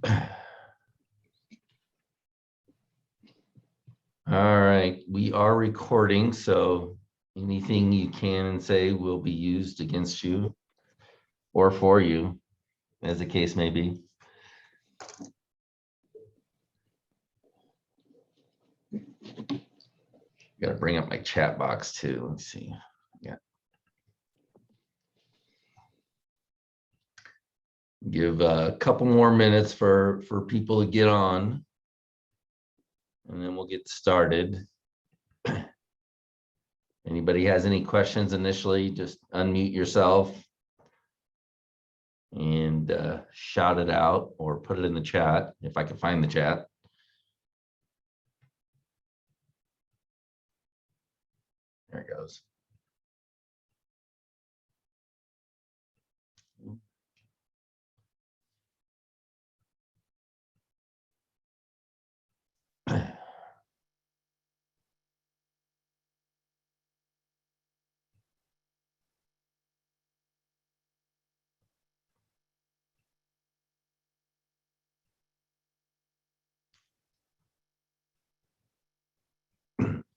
All right, we are recording, so anything you can say will be used against you or for you, as the case may be. Got to bring up my chat box too. Let's see. Yeah. Give a couple more minutes for people to get on, and then we'll get started. Anybody has any questions initially, just unmute yourself and shout it out or put it in the chat if I can find the chat. There it goes.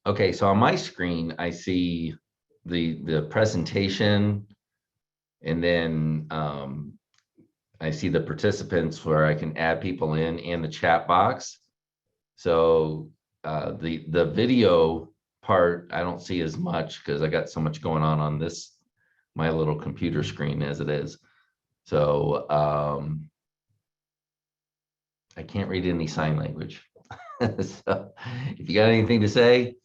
Okay, so on my screen, I see the presentation, and then I see the participants where I can add people in and the chat box. So the video part, I don't see as much because I got so much going on this, my little computer screen as it is. So I can't read any sign language. So if you got anything to say,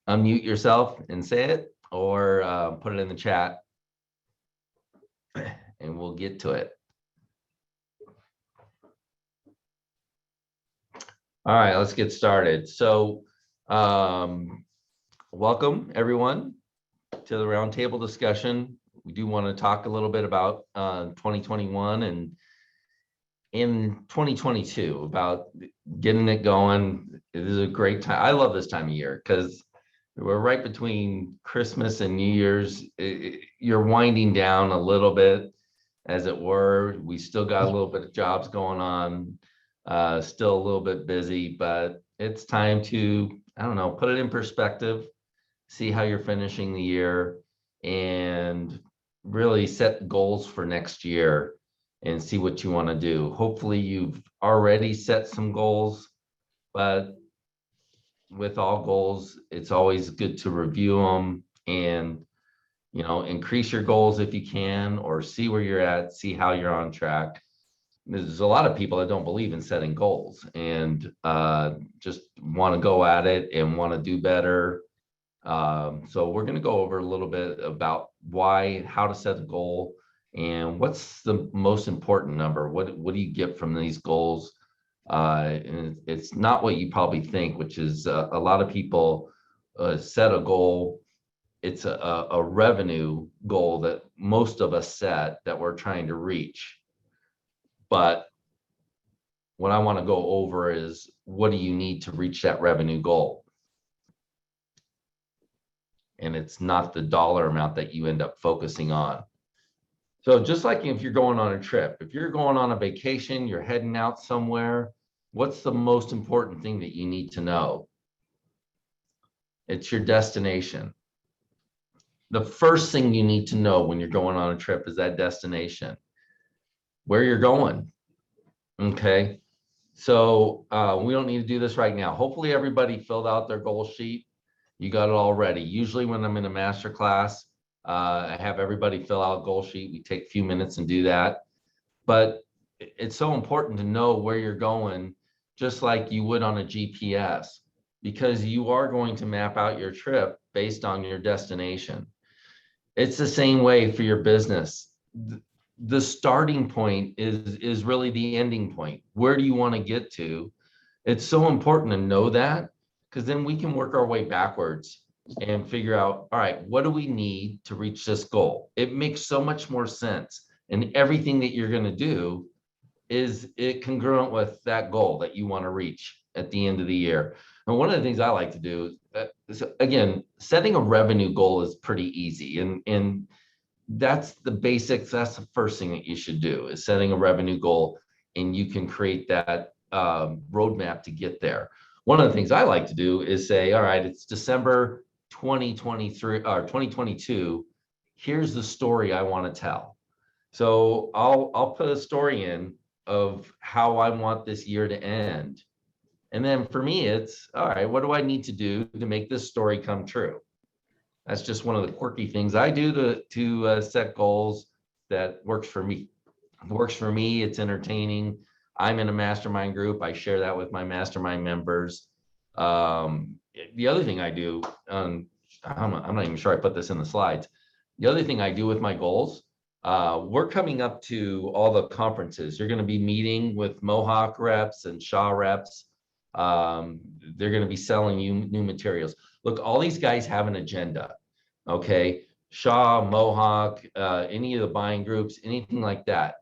unmute yourself and say it, or put it in the chat and we'll get to it. All right, let's get started. So welcome everyone to the roundtable discussion. We do want to talk a little bit about 2021 and in 2022 about getting it going. It is a great time. I love this time of year because we're right between Christmas and New Year's. You're winding down a little bit, as it were. We still got a little bit of jobs going on, still a little bit busy, but it's time to, I don't know, put it in perspective, see how you're finishing the year, and really set goals for next year and see what you want to do. Hopefully you've already set some goals, but with all goals, it's always good to review them and, you know, increase your goals if you can, or see where you're at, see how you're on track. There's a lot of people that don't believe in setting goals and just want to go at it and want to do better. So we're going to go over a little bit about how to set a goal and what's the most important number. What do you get from these goals? And it's not what you probably think, which is a lot of people set a goal. It's a revenue goal that most of us set that we're trying to reach. But what I want to go over is, what do you need to reach that revenue goal? And it's not the dollar amount that you end up focusing on. So just like if you're going on a trip, if you're going on a vacation, you're heading out somewhere, what's the most important thing that you need to know? It's your destination. The first thing you need to know when you're going on a trip is that destination, where you're going. Okay. So we don't need to do this right now. Hopefully everybody filled out their goal sheet. You got it all ready. Usually when I'm in a master class, I have everybody fill out a goal sheet. We take a few minutes and do that. But it's so important to know where you're going, just like you would on a GPS, because you are going to map out your trip based on your destination. It's the same way for your business. The starting point is really the ending point. Where do you want to get to? It's so important to know that, because then we can work our way backwards and figure out, all right, what do we need to reach this goal? It makes so much more sense. And everything that you're going to do is it congruent with that goal that you want to reach at the end of the year. And one of the things I like to do is, again, setting a revenue goal is pretty easy. And that's the basics. That's the first thing that you should do, is setting a revenue goal. and you can create that roadmap to get there. One of the things I like to do is say, all right, it's December 2023 or 2022. Here's the story I want to tell. So I'll put a story in of how I want this year to end. And then for me, it's all right, what do I need to do to make this story come true? That's just one of the quirky things I do to set goals that works for me. It works for me. It's entertaining. I'm in a mastermind group. I share that with my mastermind members. The other thing I do, I'm not even sure I put this in the slides. The other thing I do with my goals, we're coming up to all the conferences. You're going to be meeting with Mohawk reps and Shaw reps. They're going to be selling you new materials. Look, all these guys have an agenda, okay? Shaw, Mohawk, any of the buying groups, anything like that.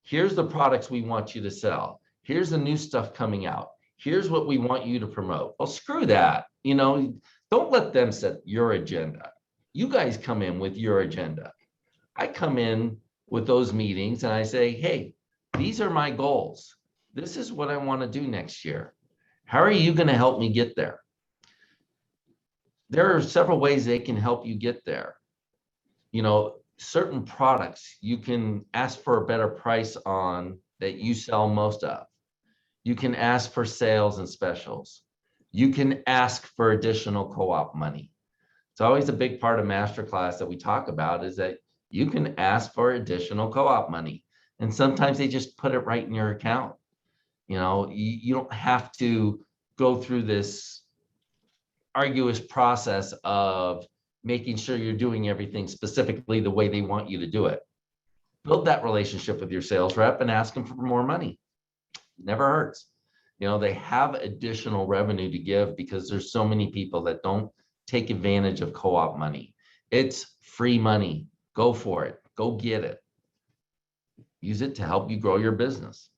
Here's the products we want you to sell. Here's the new stuff coming out. Here's what we want you to promote. Well, screw that. You know, don't let them set your agenda. You guys come in with your agenda. I come in with those meetings and I say, hey, these are my goals. This is what I want to do next year. How are you going to help me get there? There are several ways they can help you get there. You know, certain products you can ask for a better price on that you sell most of. You can ask for sales and specials. You can ask for additional co-op money. It's always a big part of masterclass that we talk about is that you can ask for additional co-op money. And sometimes they just put it right in your account. You know, you don't have to go through this arduous process of making sure you're doing everything specifically the way they want you to do it. Build that relationship with your sales rep and ask them for more money. Never hurts. You know, they have additional revenue to give because there's so many people that don't take advantage of co-op money. It's free money. Go for it. Go get it. Use it to help you grow your business.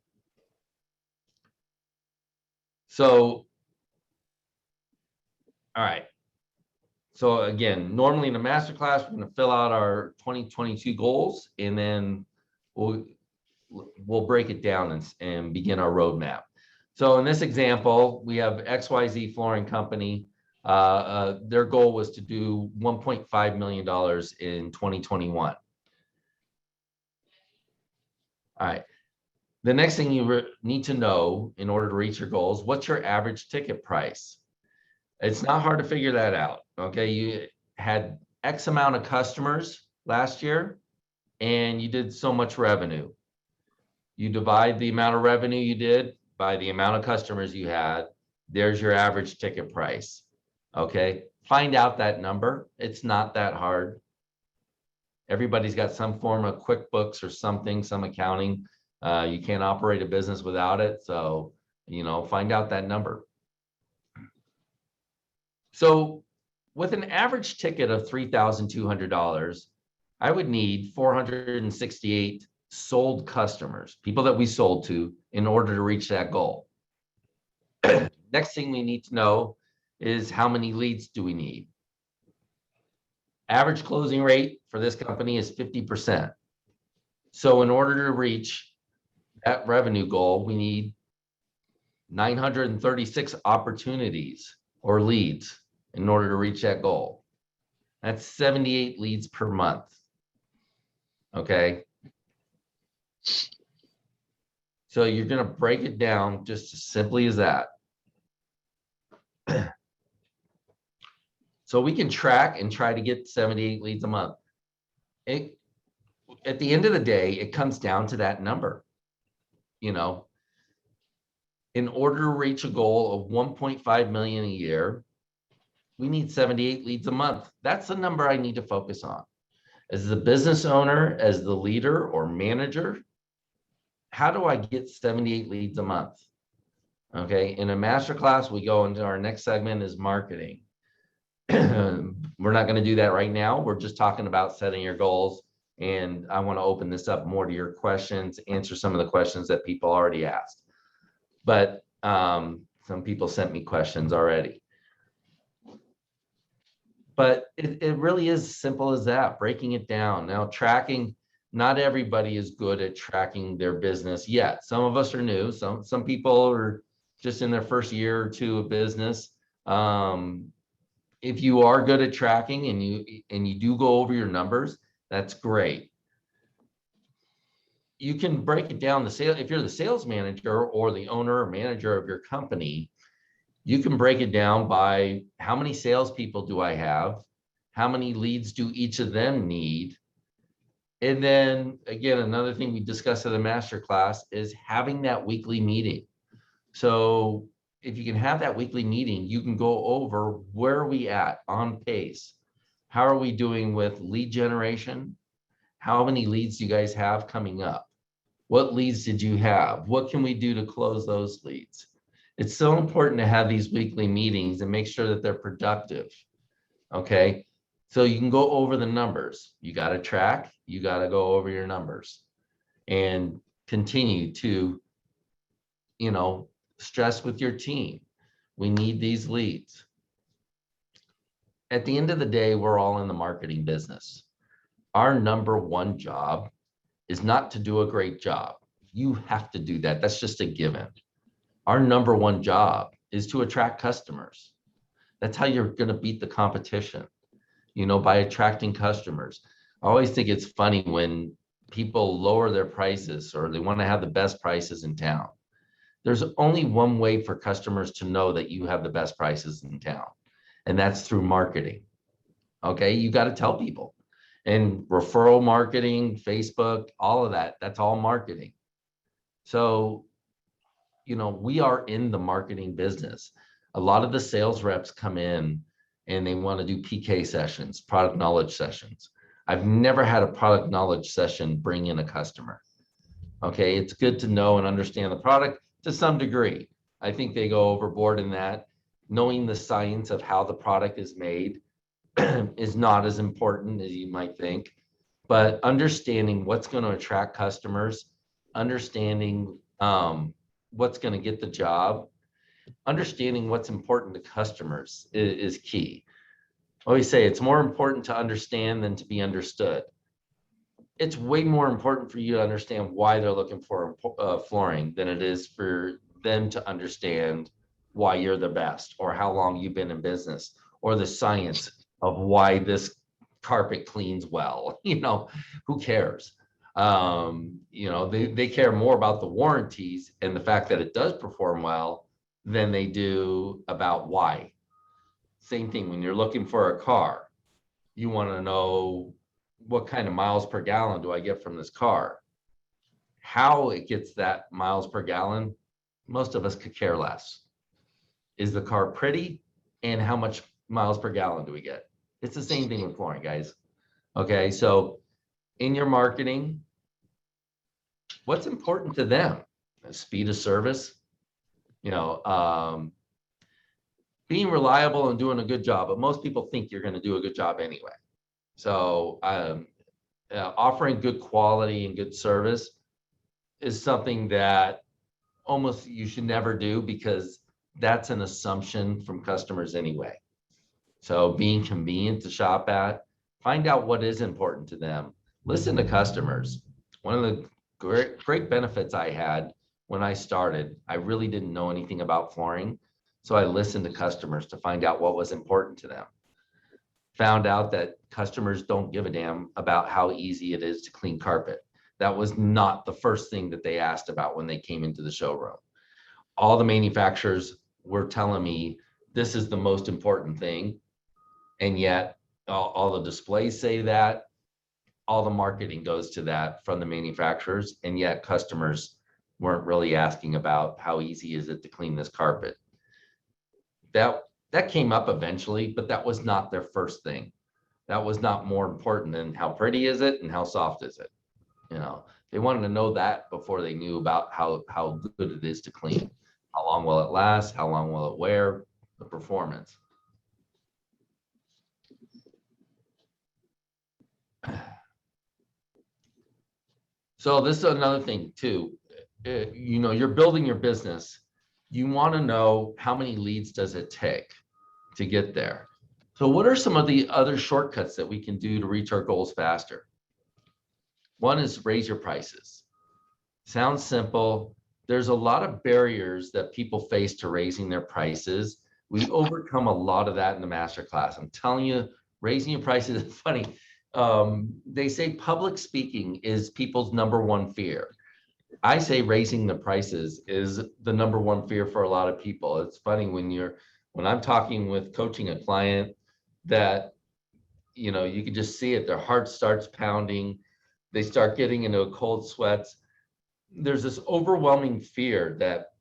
So, all right. So again, normally in a masterclass, we're going to fill out our 2022 goals, and then we'll break it down and begin our roadmap. So in this example, we have XYZ Flooring Company. Their goal was to do $1.5 million in 2021. All right. The next thing you need to know in order to reach your goals, what's your average ticket price? It's not hard to figure that out. Okay. You had X amount of customers last year and you did so much revenue. You divide the amount of revenue you did by the amount of customers you had. There's your average ticket price. Okay. Find out that number. It's not that hard. Everybody's got some form of QuickBooks or something, some accounting. You can't operate a business without it. So, you know, find out that number. So with an average ticket of $3,200, I would need 468 sold customers, people that we sold to, in order to reach that goal. Next thing we need to know is how many leads do we need? Average closing rate for this company is 50%. So in order to reach that revenue goal, we need 936 opportunities or leads in order to reach that goal. That's 78 leads per month. Okay. So you're going to break it down just as simply as that. So we can track and try to get 78 leads a month. At the end of the day, it comes down to that number. You know, in order to reach a goal of 1.5 million a year, we need 78 leads a month. That's the number I need to focus on. As the business owner, as the leader or manager, how do I get 78 leads a month? Okay, in a masterclass, we go into our next segment is marketing. We're not going to do that right now. We're just talking about setting your goals. And I want to open this up more to your questions, answer some of the questions that people already asked. But some people sent me questions already. But it really is simple as that, breaking it down. Now, tracking Not everybody is good at tracking their business yet. Some of us are new. Some people are just in their first year or two of business. If you are good at tracking and you do go over your numbers, that's great. You can break it down. If you're the sales manager or the owner or manager of your company, you can break it down by how many salespeople do I have? How many leads do each of them need? And then again, another thing we discussed at the masterclass is having that weekly meeting. So if you can have that weekly meeting, you can go over where are we at on pace? How are we doing with lead generation? How many leads do you guys have coming up? What leads did you have? What can we do to close those leads? It's so important to have these weekly meetings and make sure that they're productive. Okay. So you can go over the numbers. You got to track, you got to go over your numbers and continue to, stress with your team. We need these leads. At the end of the day, we're all in the marketing business. Our number one job is not to do a great job. You have to do that. That's just a given. Our number one job is to attract customers. That's how you're going to beat the competition, by attracting customers. I always think it's funny when people lower their prices or they want to have the best prices in town. There's only one way for customers to know that you have the best prices in town, and that's through marketing. Okay, you got to tell people. And referral marketing, Facebook, all of that, that's all marketing. So, we are in the marketing business. A lot of the sales reps come in and they want to do PK sessions, product knowledge sessions. I've never had a product knowledge session bring in a customer. Okay, it's good to know and understand the product to some degree. I think they go overboard in that. Knowing the science of how the product is made is not as important as you might think, but understanding what's going to attract customers, understanding what's going to get the job, understanding what's important to customers is key. I always say it's more important to understand than to be understood. It's way more important for you to understand why they're looking for flooring than it is for them to understand why you're the best or how long you've been in business or the science of why this carpet cleans well. Who cares? They care more about the warranties and the fact that it does perform well than they do about why. Same thing when you're looking for a car, you want to know what kind of miles per gallon do I get from this car? How it gets that miles per gallon, most of us could care less. Is the car pretty? And how much miles per gallon do we get? It's the same thing with flooring, guys. Okay, so in your marketing, what's important to them? Speed of service, being reliable and doing a good job, but most people think you're going to do a good job anyway. So offering good quality and good service is something that almost you should never do because that's an assumption from customers anyway. So being convenient to shop at, find out what is important to them. Listen to customers. One of the great benefits I had when I started, I really didn't know anything about flooring. So I listened to customers to find out what was important to them. Found out that customers don't give a damn about how easy it is to clean carpet. That was not the first thing that they asked about when they came into the showroom. All the manufacturers were telling me this is the most important thing. And yet all the displays say that, all the marketing goes to that from the manufacturers, and yet customers weren't really asking about how easy is it to clean this carpet. That came up eventually, but that was not their first thing. That was not more important than how pretty is it and how soft is it. They wanted to know that before they knew about how good it is to clean. How long will it last? How long will it wear? The performance. So this is another thing too. You're building your business. You want to know how many leads does it take to get there. So what are some of the other shortcuts that we can do to reach our goals faster? One is raise your prices. Sounds simple. There's a lot of barriers that people face to raising their prices. We overcome a lot of that in the masterclass. I'm telling you, raising your prices is funny. They say public speaking is people's number one fear. I say raising the prices is the number one fear for a lot of people. It's funny when I'm talking with coaching a client that, you can just see it, their heart starts pounding, they start getting into a cold sweats. There's this overwhelming fear that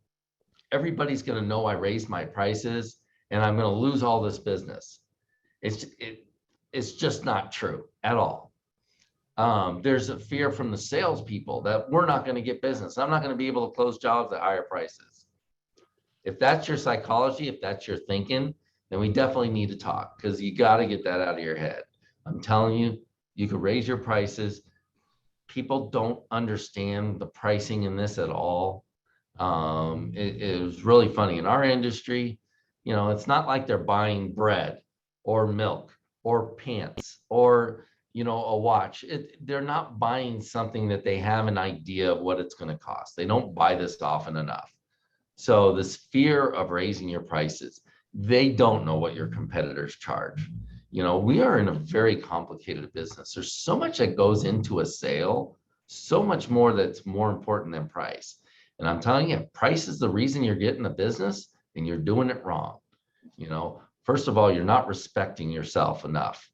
everybody's going to know I raised my prices and I'm going to lose all this business. It's just not true at all. There's a fear from the salespeople that we're not going to get business. I'm not going to be able to close jobs at higher prices. If that's your psychology, if that's your thinking, then we definitely need to talk, because you got to get that out of your head. I'm telling you, you could raise your prices. People don't understand the pricing in this at all. It was really funny in our industry. It's not like they're buying bread or milk or pants or a watch. They're not buying something that they have an idea of what it's going to cost. They don't buy this often enough. So this fear of raising your prices, they don't know what your competitors charge. We are in a very complicated business. There's so much that goes into a sale, so much more that's more important than price. And I'm telling you, if price is the reason you're getting the business, then you're doing it wrong. First of all, you're not respecting yourself enough.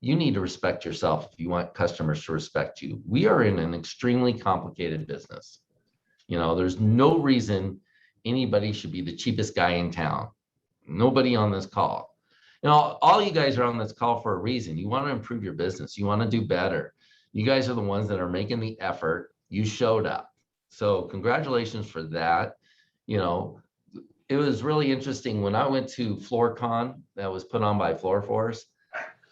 You need to respect yourself if you want customers to respect you. We are in an extremely complicated business. There's no reason anybody should be the cheapest guy in town. Nobody on this call. All you guys are on this call for a reason. You want to improve your business. You want to do better. You guys are the ones that are making the effort. You showed up. So congratulations for that. It was really interesting when I went to FloorCon that was put on by FloorForce,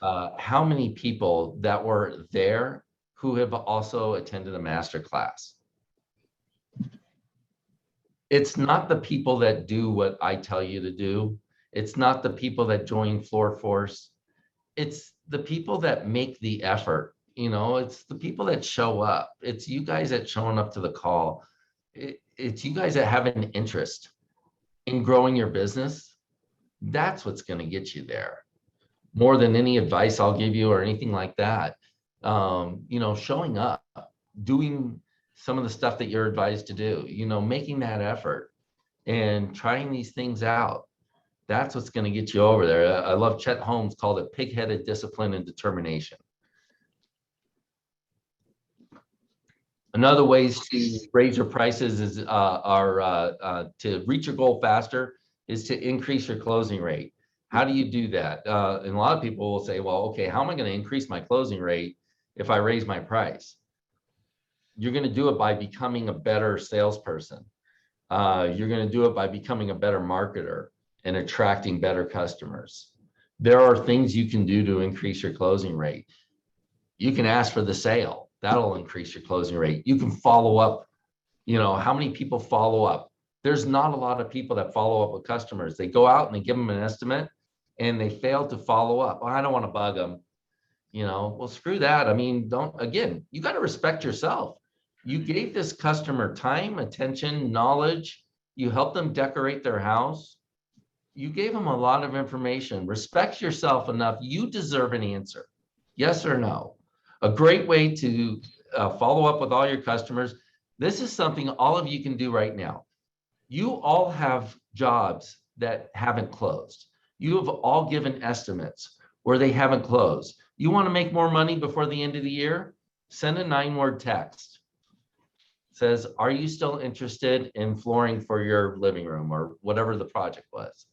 how many people that were there who have also attended a master class. It's not the people that do what I tell you to do. It's not the people that join FloorForce. It's the people that make the effort. It's the people that show up. It's you guys that showing up to the call. It's you guys that have an interest in growing your business. That's what's going to get you there, more than any advice I'll give you or anything like that. Showing up, doing some of the stuff that you're advised to do, making that effort and trying these things out. That's what's going to get you over there. I love Chet Holmes called it pig-headed discipline and determination. Another ways to raise your prices is to reach your goal faster is to increase your closing rate. How do you do that? And a lot of people will say, well, okay, how am I going to increase my closing rate if I raise my price? You're going to do it by becoming a better salesperson. You're going to do it by becoming a better marketer and attracting better customers. There are things you can do to increase your closing rate. You can ask for the sale. That'll increase your closing rate. You can follow up. How many people follow up? There's not a lot of people that follow up with customers. They go out and they give them an estimate and they fail to follow up. Well, I don't want to bug them. Well, screw that. You got to respect yourself. You gave this customer time, attention, knowledge. You helped them decorate their house. You gave them a lot of information. Respect yourself enough. You deserve an answer. Yes or no? A great way to follow up with all your customers. This is something all of you can do right now. You all have jobs that haven't closed. You have all given estimates where they haven't closed. You want to make more money before the end of the year? Send a 9-word text. It says, are you still interested in flooring for your living room or whatever the project was?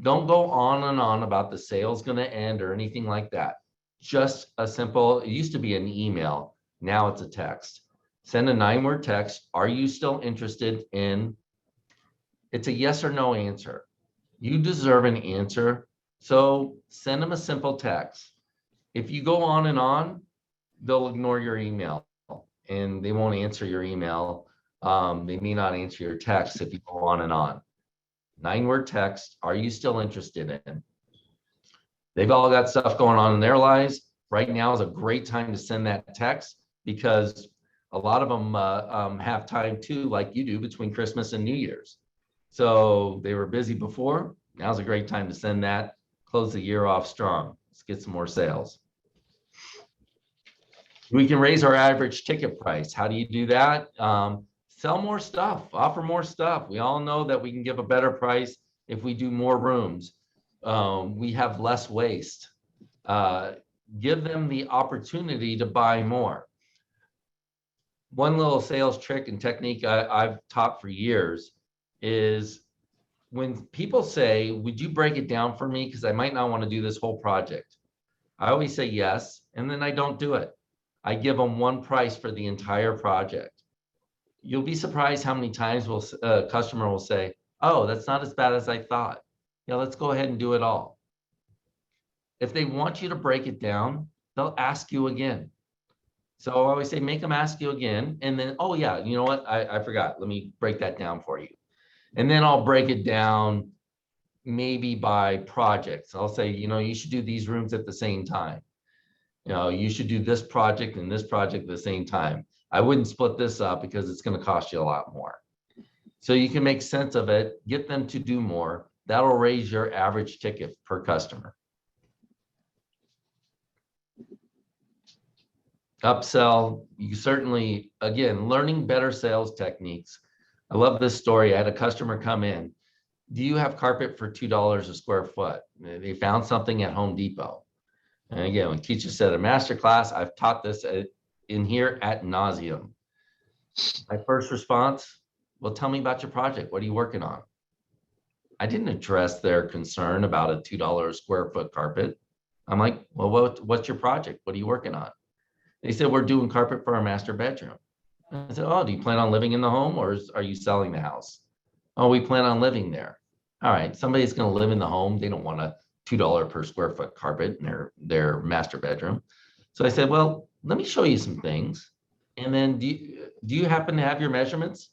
Don't go on and on about the sale's going to end or anything like that. Just a simple, it used to be an email. Now it's a text. Send a 9-word text. Are you still interested in? It's a yes or no answer. You deserve an answer. So send them a simple text. If you go on and on, they'll ignore your email and they won't answer your email. They may not answer your text if you go on and on. 9-word text. Are you still interested in? They've all got stuff going on in their lives. Right now is a great time to send that text because a lot of them have time too, like you do, between Christmas and New Year's. So they were busy before. Now's a great time to send that, close the year off strong. Let's get some more sales. We can raise our average ticket price. How do you do that? Sell more stuff, offer more stuff. We all know that we can give a better price if we do more rooms. We have less waste. Give them the opportunity to buy more. One little sales trick and technique I've taught for years is when people say, would you break it down for me? Because I might not want to do this whole project. I always say yes, and then I don't do it. I give them one price for the entire project. You'll be surprised how many times a customer will say, oh, that's not as bad as I thought. Yeah, let's go ahead and do it all. If they want you to break it down, they'll ask you again. So I always say, make them ask you again. And then, oh yeah, you know what? I forgot. Let me break that down for you. And then I'll break it down maybe by projects. I'll say, you should do these rooms at the same time. You should do this project and this project at the same time. I wouldn't split this up because it's going to cost you a lot more. So you can make sense of it, get them to do more. That'll raise your average ticket per customer. Upsell, you certainly, again, learning better sales techniques. I love this story. I had a customer come in. Do you have carpet for $2 a square foot? They found something at Home Depot. And again, when teachers said a master class, I've taught this in here ad nauseum. My first response, well, tell me about your project. What are you working on? I didn't address their concern about a $2 a square foot carpet. I'm like, well, what's your project? What are you working on? They said, we're doing carpet for our master bedroom. I said, oh, do you plan on living in the home or are you selling the house? Oh, we plan on living there. All right, somebody's going to live in the home. They don't want a $2 per square foot carpet in their master bedroom. So I said, well, let me show you some things. And then do you happen to have your measurements?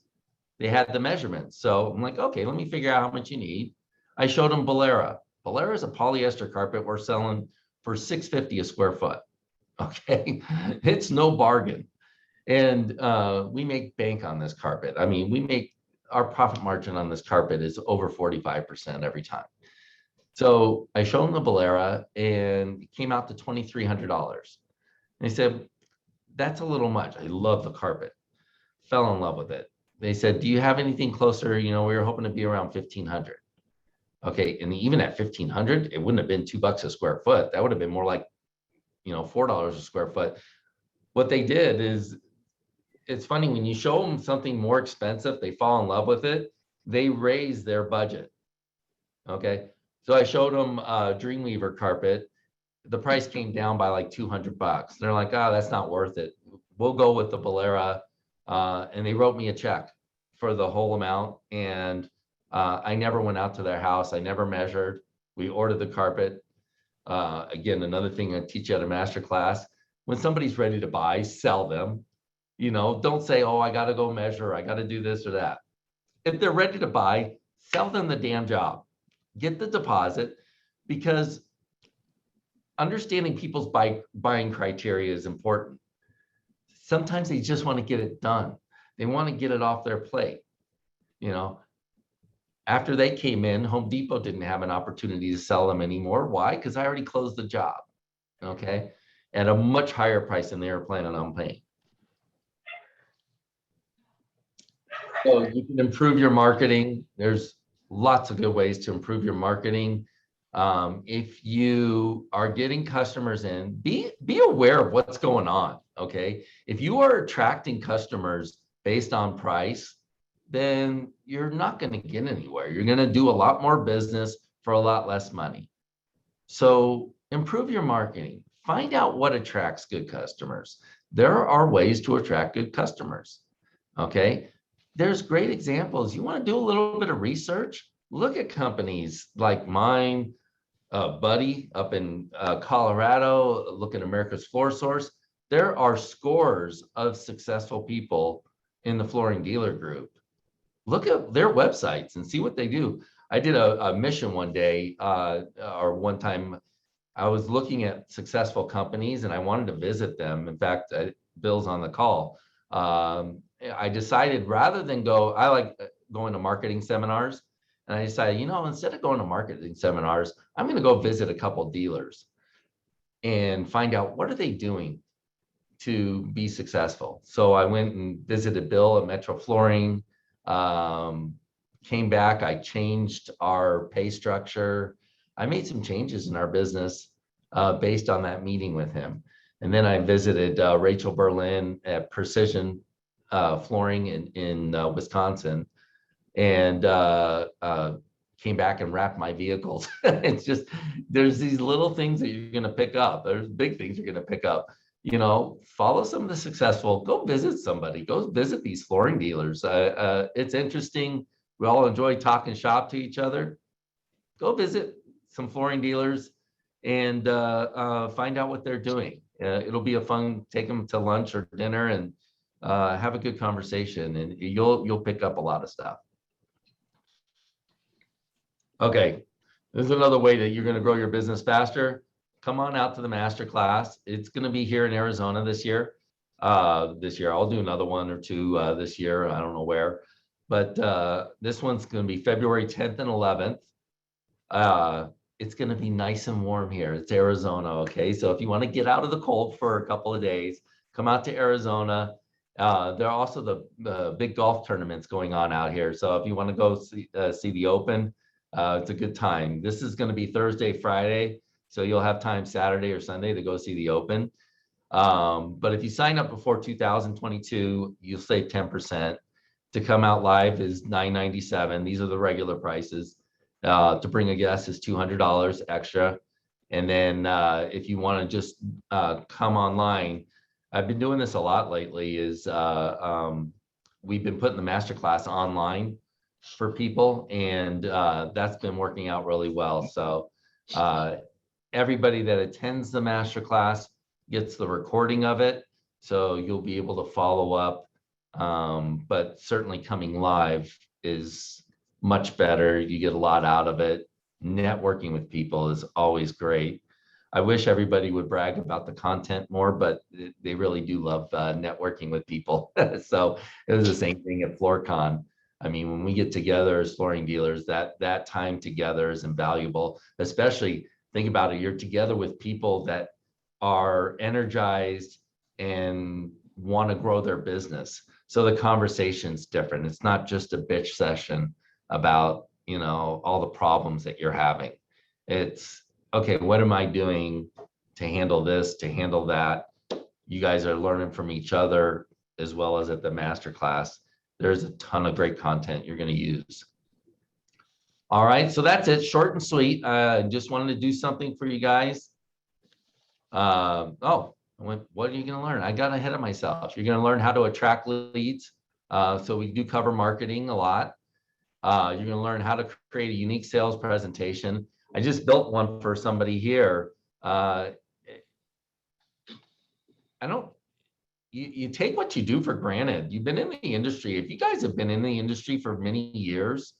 They had the measurements. So I'm like, okay, let me figure out how much you need. I showed them Bolera. Bolera is a polyester carpet we're selling for $6.50 a square foot. Okay, it's no bargain. And we make bank on this carpet. I mean, our profit margin on this carpet is over 45% every time. So I showed them the Bolera and it came out to $2,300. They said, that's a little much. I love the carpet. Fell in love with it. They said, do you have anything closer? We were hoping to be around 1,500. Okay, and even at 1,500, it wouldn't have been $2 a square foot. That would have been more like, $4 a square foot. What they did is, it's funny, when you show them something more expensive, they fall in love with it, they raise their budget. Okay, so I showed them Dreamweaver carpet. The price came down by like $200. They're like, oh, that's not worth it. We'll go with the Bolera. And they wrote me a check for the whole amount. And I never went out to their house. I never measured. We ordered the carpet. Again, another thing I teach you at a master class, when somebody's ready to buy, sell them. Don't say, oh, I got to go measure. I got to do this or that. If they're ready to buy, sell them the damn job. Get the deposit, because understanding people's buying criteria is important. Sometimes they just want to get it done. They want to get it off their plate. After they came in, Home Depot didn't have an opportunity to sell them anymore. Why? Because I already closed the job, okay, at a much higher price than they were planning on paying. So you can improve your marketing. There's lots of good ways to improve your marketing. If you are getting customers in, be aware of what's going on, okay? If you are attracting customers based on price, then you're not going to get anywhere. You're going to do a lot more business for a lot less money. So improve your marketing. Find out what attracts good customers. There are ways to attract good customers, okay? There's great examples. You want to do a little bit of research? Look at companies like mine, Buddy up in Colorado. Look at America's Floor Source. There are scores of successful people in the flooring dealer group. Look at their websites and see what they do. I did a mission one day, or one time I was looking at successful companies and I wanted to visit them. In fact, Bill's on the call. I decided rather than go, I like going to marketing seminars, and I decided, instead of going to marketing seminars, I'm going to go visit a couple dealers and find out what are they doing to be successful. So I went and visited Bill at Metro Flooring, came back, I changed our pay structure. I made some changes in our business based on that meeting with him. And then I visited Rachel Berlin at Precision Flooring in Wisconsin, and came back and wrapped my vehicles. It's just, there's these little things that you're going to pick up. There's big things you're going to pick up. Follow some of the successful, go visit somebody, go visit these flooring dealers. It's interesting. We all enjoy talking shop to each other. Go visit some flooring dealers and find out what they're doing. It'll be a fun, take them to lunch or dinner and have a good conversation, and you'll pick up a lot of stuff. Okay, this is another way that you're going to grow your business faster. Come on out to the masterclass. It's going to be here in Arizona this year. I'll do another one or two this year. I don't know where, but this one's going to be February 10th and 11th. It's going to be nice and warm here. It's Arizona. Okay, so if you want to get out of the cold for a couple of days, come out to Arizona. There are also the big golf tournaments going on out here. So if you want to go see the Open, it's a good time. This is going to be Thursday, Friday, so you'll have time Saturday or Sunday to go see the Open. But if you sign up before 2022, you'll save 10%. To come out live is $997. These are the regular prices. To bring a guest is $200 extra. And then if you want to just come online, I've been doing this a lot lately, is we've been putting the masterclass online for people, and that's been working out really well. So everybody that attends the masterclass gets the recording of it, so you'll be able to follow up. But certainly coming live is much better. You get a lot out of it. Networking with people is always great. I wish everybody would brag about the content more, but they really do love networking with people. So it was the same thing at FloorCon. I mean, when we get together as flooring dealers, that time together is invaluable. Especially, think about it, you're together with people that are energized and want to grow their business. So the conversation's different. It's not just a bitch session about, all the problems that you're having. It's, okay, what am I doing to handle this, to handle that? You guys are learning from each other, as well as at the masterclass. There's a ton of great content you're going to use. All right, so that's it, short and sweet. Just wanted to do something for you guys. What are you going to learn? I got ahead of myself. You're going to learn how to attract leads. So we do cover marketing a lot. You're going to learn how to create a unique sales presentation. I just built one for somebody here. You take what you do for granted. You've been in the industry. If you guys have been in the industry for many years,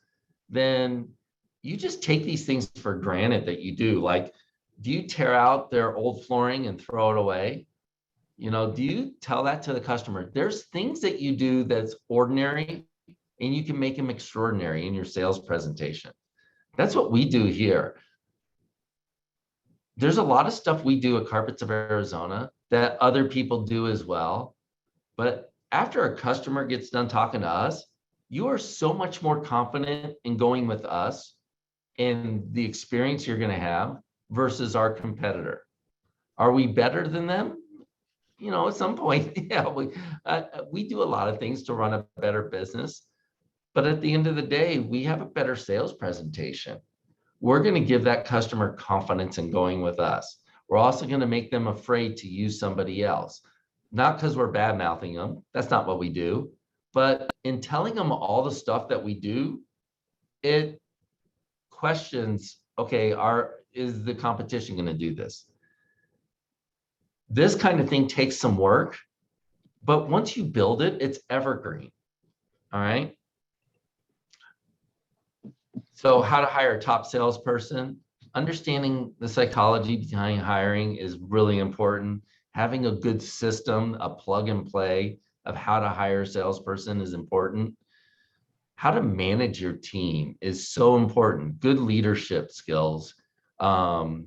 then you just take these things for granted that you do. Like, do you tear out their old flooring and throw it away? Do you tell that to the customer? There's things that you do that's ordinary, and you can make them extraordinary in your sales presentation. That's what we do here. There's a lot of stuff we do at Carpets of Arizona that other people do as well. But after a customer gets done talking to us, you are so much more confident in going with us and the experience you're going to have versus our competitor. Are we better than them? At some point, yeah, we do a lot of things to run a better business. But at the end of the day, we have a better sales presentation. We're going to give that customer confidence in going with us. We're also going to make them afraid to use somebody else. Not because we're bad mouthing them. That's not what we do. But in telling them all the stuff that we do, it questions, okay, is the competition going to do this? This kind of thing takes some work, but once you build it, it's evergreen. All right. So how to hire a top salesperson. Understanding the psychology behind hiring is really important. having a good system, a plug and play of how to hire a salesperson is important. How to manage your team is so important. Good leadership skills. Again,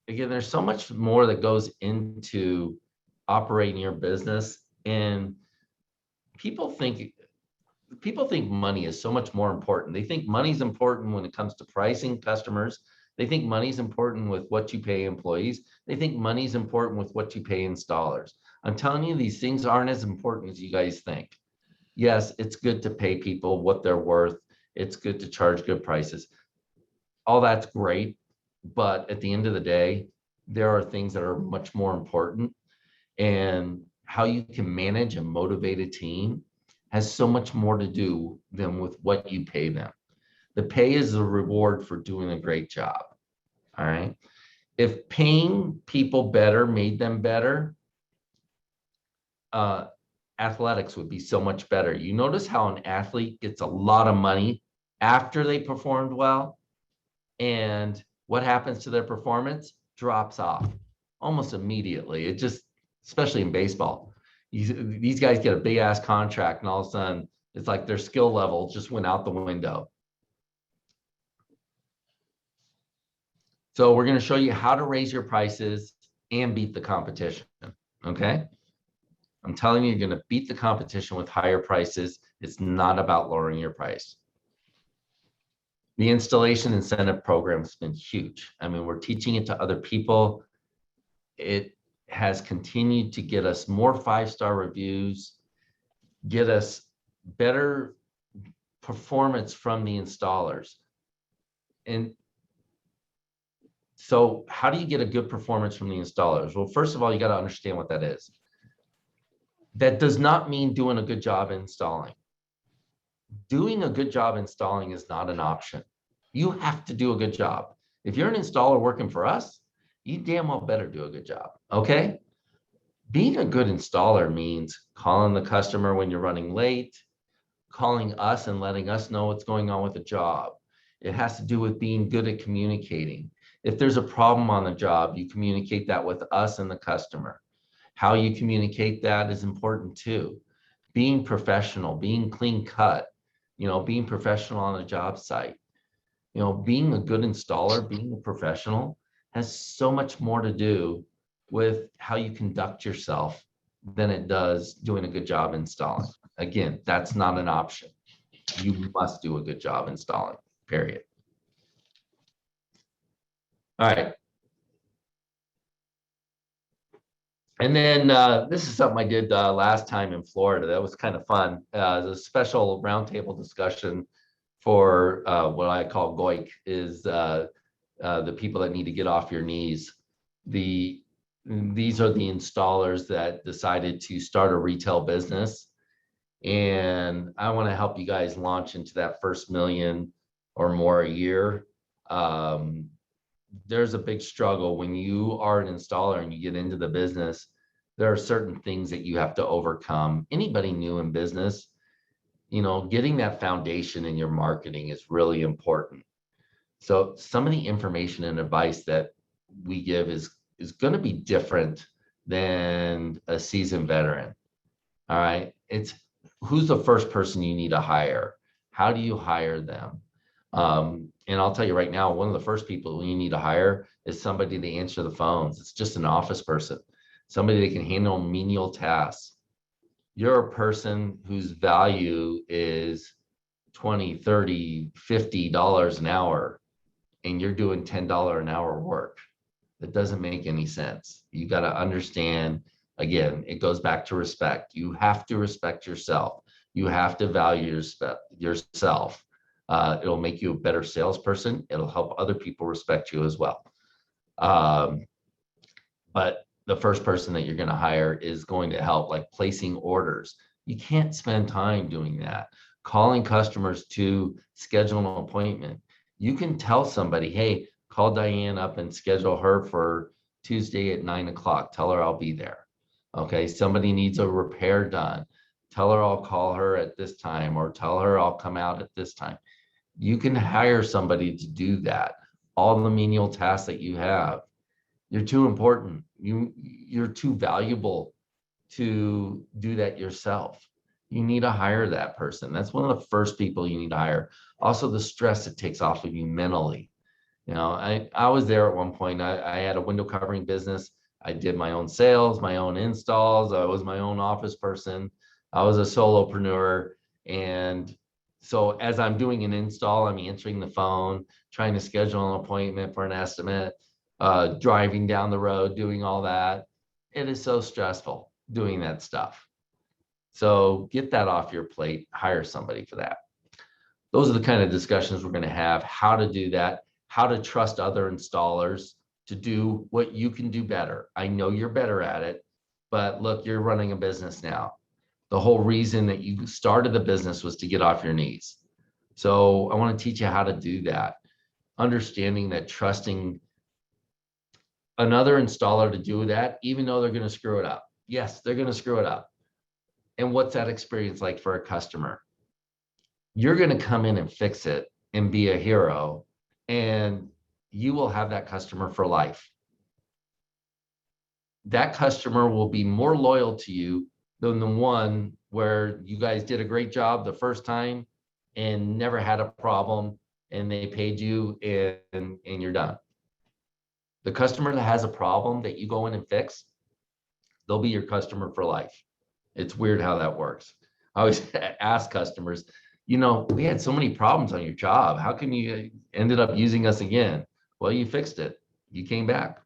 there's so much more that goes into operating your business, and people think money is so much more important. They think money's important when it comes to pricing customers. They think money's important with what you pay employees. They think money's important with what you pay installers. I'm telling you, these things aren't as important as you guys think. Yes, it's good to pay people what they're worth. It's good to charge good prices. All that's great. But at the end of the day, there are things that are much more important. And how you can manage and motivate a team has so much more to do than with what you pay them. The pay is the reward for doing a great job. All right. If paying people better made them better, athletics would be so much better. You notice how an athlete gets a lot of money after they performed well, and what happens to their performance? Drops off almost immediately. It just, especially in baseball, these guys get a big ass contract, and all of a sudden it's like their skill level just went out the window. So we're going to show you how to raise your prices and beat the competition. Okay. I'm telling you, you're going to beat the competition with higher prices. It's not about lowering your price. The installation incentive program has been huge. I mean, we're teaching it to other people. It has continued to get us more 5-star reviews, get us better performance from the installers. And so how do you get a good performance from the installers? Well, first of all, you got to understand what that is. That does not mean doing a good job installing. Doing a good job installing is not an option. You have to do a good job. If you're an installer working for us, you damn well better do a good job, okay? Being a good installer means calling the customer when you're running late, calling us and letting us know what's going on with the job. It has to do with being good at communicating. If there's a problem on the job, you communicate that with us and the customer. How you communicate that is important too. Being professional, being clean cut, being professional on a job site. Being a good installer, being a professional has so much more to do with how you conduct yourself than it does doing a good job installing. Again, that's not an option. You must do a good job installing, period. All right. And then this is something I did last time in Florida. That was kind of fun. The special roundtable discussion for what I call GOIC is the people that need to get off your knees. These are the installers that decided to start a retail business. And I want to help you guys launch into that first million or more a year. There's a big struggle when you are an installer and you get into the business. There are certain things that you have to overcome. Anybody new in business, getting that foundation in your marketing is really important. So some of the information and advice that we give is going to be different than a seasoned veteran. All right. It's who's the first person you need to hire? How do you hire them? And I'll tell you right now, one of the first people you need to hire is somebody to answer the phones. It's just an office person, somebody that can handle menial tasks. You're a person whose value is $20, $30, $50 an hour, and you're doing $10 an hour work. That doesn't make any sense. You got to understand, again, it goes back to respect. You have to respect yourself. You have to value yourself. It'll make you a better salesperson. It'll help other people respect you as well. But the first person that you're going to hire is going to help, like placing orders. You can't spend time doing that. Calling customers to schedule an appointment. You can tell somebody, hey, call Diane up and schedule her for Tuesday at 9 o'clock. Tell her I'll be there. Okay, somebody needs a repair done. Tell her I'll call her at this time, or tell her I'll come out at this time. You can hire somebody to do that. All the menial tasks that you have, You're too important. You're too valuable to do that yourself. You need to hire that person. That's one of the first people you need to hire. Also, the stress it takes off of you mentally. I was there at one point. I had a window covering business. I did my own sales, my own installs. I was my own office person. I was a solopreneur. And so as I'm doing an install, I'm answering the phone, trying to schedule an appointment for an estimate, driving down the road, doing all that. It is so stressful doing that stuff. So get that off your plate, hire somebody for that. Those are the kind of discussions we're going to have, how to do that, how to trust other installers to do what you can do better. I know you're better at it, but look, you're running a business now. The whole reason that you started the business was to get off your knees. So I want to teach you how to do that. Understanding that trusting another installer to do that, even though they're going to screw it up. Yes, they're going to screw it up. And what's that experience like for a customer? You're going to come in and fix it and be a hero, and you will have that customer for life. That customer will be more loyal to you than the one where you guys did a great job the first time and never had a problem and they paid you and you're done. The customer that has a problem that you go in and fix, they'll be your customer for life. It's weird how that works. I always ask customers, we had so many problems on your job. How come you ended up using us again? Well, you fixed it. You came back.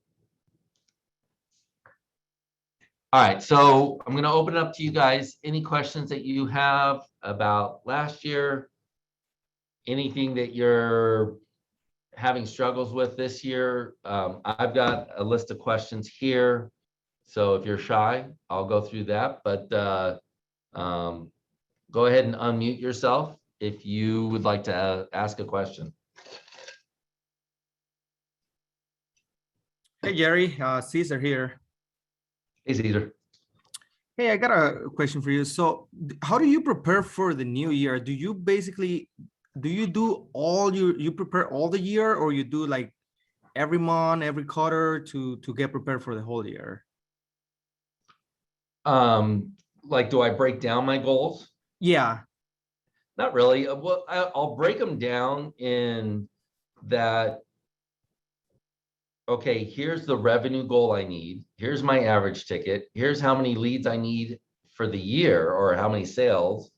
All right, so I'm going to open it up to you guys. Any questions that you have about last year? Anything that you're having struggles with this year? I've got a list of questions here. So if you're shy, I'll go through that. But go ahead and unmute yourself if you would like to ask a question. Hey, Jerry, Caesar here. Hey, Caesar. Hey, I got a question for you. So how do you prepare for the new year? Do you do you prepare all the year, or you do like every month, every quarter to get prepared for the whole year? Like, do I break down my goals? Yeah. Not really. Well, I'll break them down in that. Okay, here's the revenue goal I need. Here's my average ticket. Here's how many leads I need for the year or how many sales.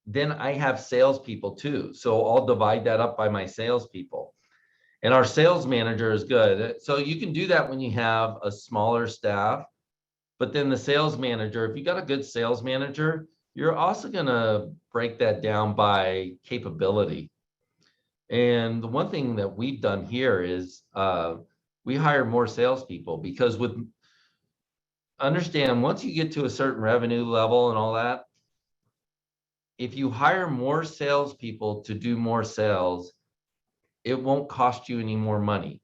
Then I have salespeople too. So I'll divide that up by my salespeople. And our sales manager is good. So you can do that when you have a smaller staff. But then the sales manager, if you got a good sales manager, you're also going to break that down by capability. And the one thing that we've done here is we hire more salespeople because understand once you get to a certain revenue level and all that, if you hire more salespeople to do more sales, it won't cost you any more money.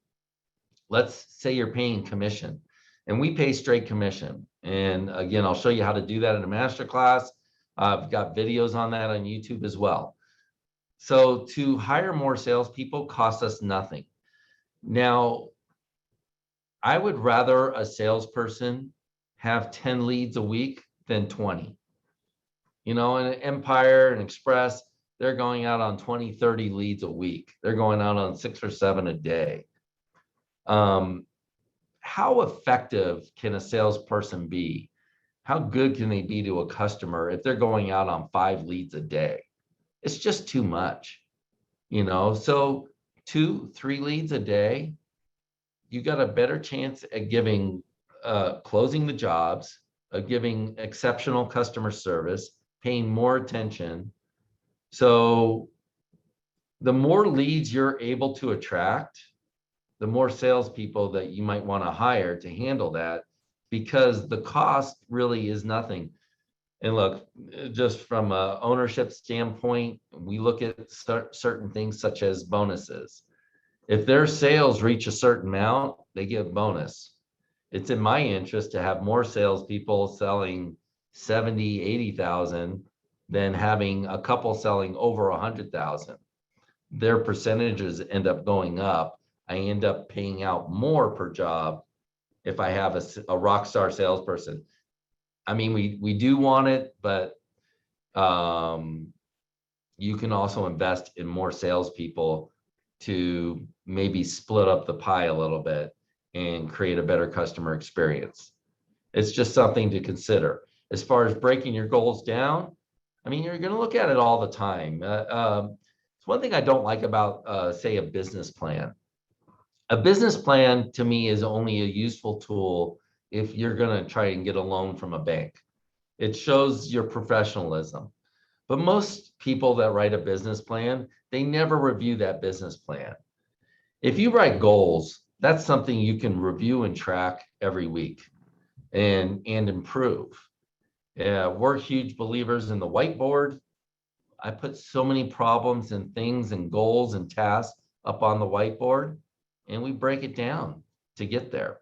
Let's say you're paying commission, and we pay straight commission. And again, I'll show you how to do that in a masterclass. I've got videos on that on YouTube as well. So to hire more salespeople costs us nothing. Now, I would rather a salesperson have 10 leads a week than 20. In Empire and Express, they're going out on 20, 30 leads a week. They're going out on 6 or 7 a day. How effective can a salesperson be? How good can they be to a customer if they're going out on 5 leads a day? It's just too much, so 2, 3 leads a day, you got a better chance at closing the jobs, of giving exceptional customer service, paying more attention. So the more leads you're able to attract, the more salespeople that you might want to hire to handle that, because the cost really is nothing. And look, just from an ownership standpoint, we look at certain things such as bonuses. If their sales reach a certain amount, they get a bonus. It's in my interest to have more salespeople selling 70, 80,000 than having a couple selling over 100,000. Their percentages end up going up. I end up paying out more per job if I have a rock star salesperson. I mean, we do want it, but you can also invest in more salespeople to maybe split up the pie a little bit and create a better customer experience. It's just something to consider. As far as breaking your goals down, I mean, you're going to look at it all the time. It's one thing I don't like about, say, a business plan. A business plan to me is only a useful tool if you're going to try and get a loan from a bank. It shows your professionalism. But most people that write a business plan, they never review that business plan. If you write goals, that's something you can review and track every week and improve. We're huge believers in the whiteboard. I put so many problems and things and goals and tasks up on the whiteboard, and we break it down to get there.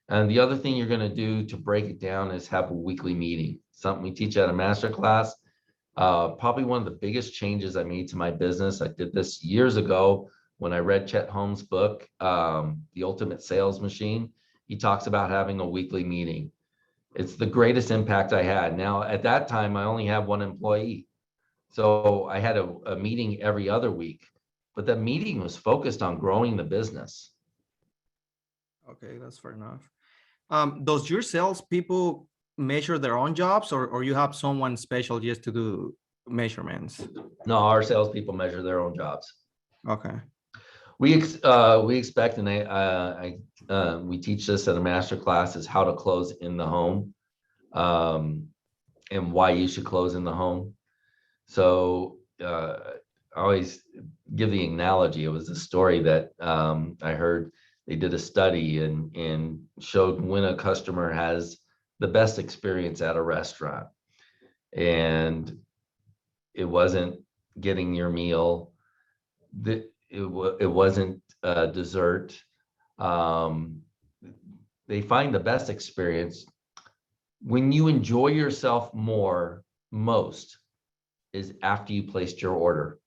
And the other thing you're going to do to break it down is have a weekly meeting, something we teach at a master class. Probably one of the biggest changes I made to my business. I did this years ago when I read Chet Holmes' book, The Ultimate Sales Machine. He talks about having a weekly meeting. It's the greatest impact I had. Now, at that time, I only had one employee. So I had a meeting every other week, but that meeting was focused on growing the business. Okay, that's fair enough. Does your salespeople measure their own jobs, or you have someone special just to do measurements? No, our salespeople measure their own jobs. Okay. We expect, and we teach this at a master class, is how to close in the home, and why you should close in the home. So I always give the analogy. It was a story that I heard. They did a study and showed when a customer has the best experience at a restaurant, and it wasn't getting your meal. It wasn't dessert. They find the best experience when you enjoy yourself most is after you placed your order,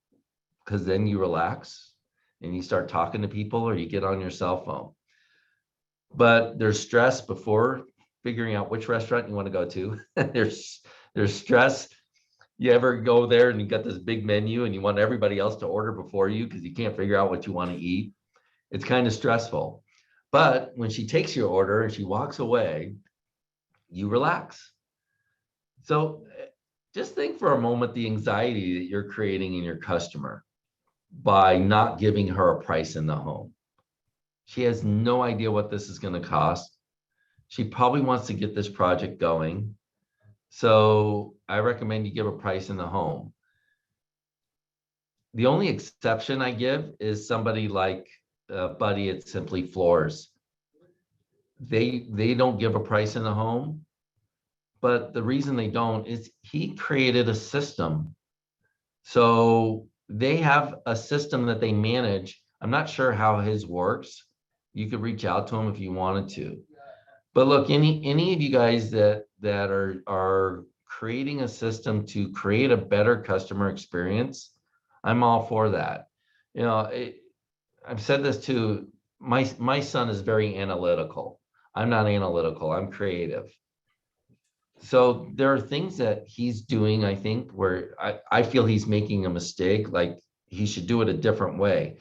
because then you relax and you start talking to people or you get on your cell phone. But there's stress before figuring out which restaurant you want to go to. there's stress. You ever go there and you got this big menu and you want everybody else to order before you because you can't figure out what you want to eat? It's kind of stressful. But when she takes your order and she walks away, you relax. So just think for a moment the anxiety that you're creating in your customer by not giving her a price in the home. She has no idea what this is going to cost. She probably wants to get this project going. So I recommend you give a price in the home. The only exception I give is somebody like Buddy at Simply Floors. They don't give a price in the home, but the reason they don't is he created a system. So they have a system that they manage. I'm not sure how his works. You could reach out to him if you wanted to. But look, any of you guys that are creating a system to create a better customer experience, I'm all for that. You know, I've said this too. My son is very analytical. I'm not analytical. I'm creative. So there are things that he's doing, I think, where I feel he's making a mistake, like he should do it a different way.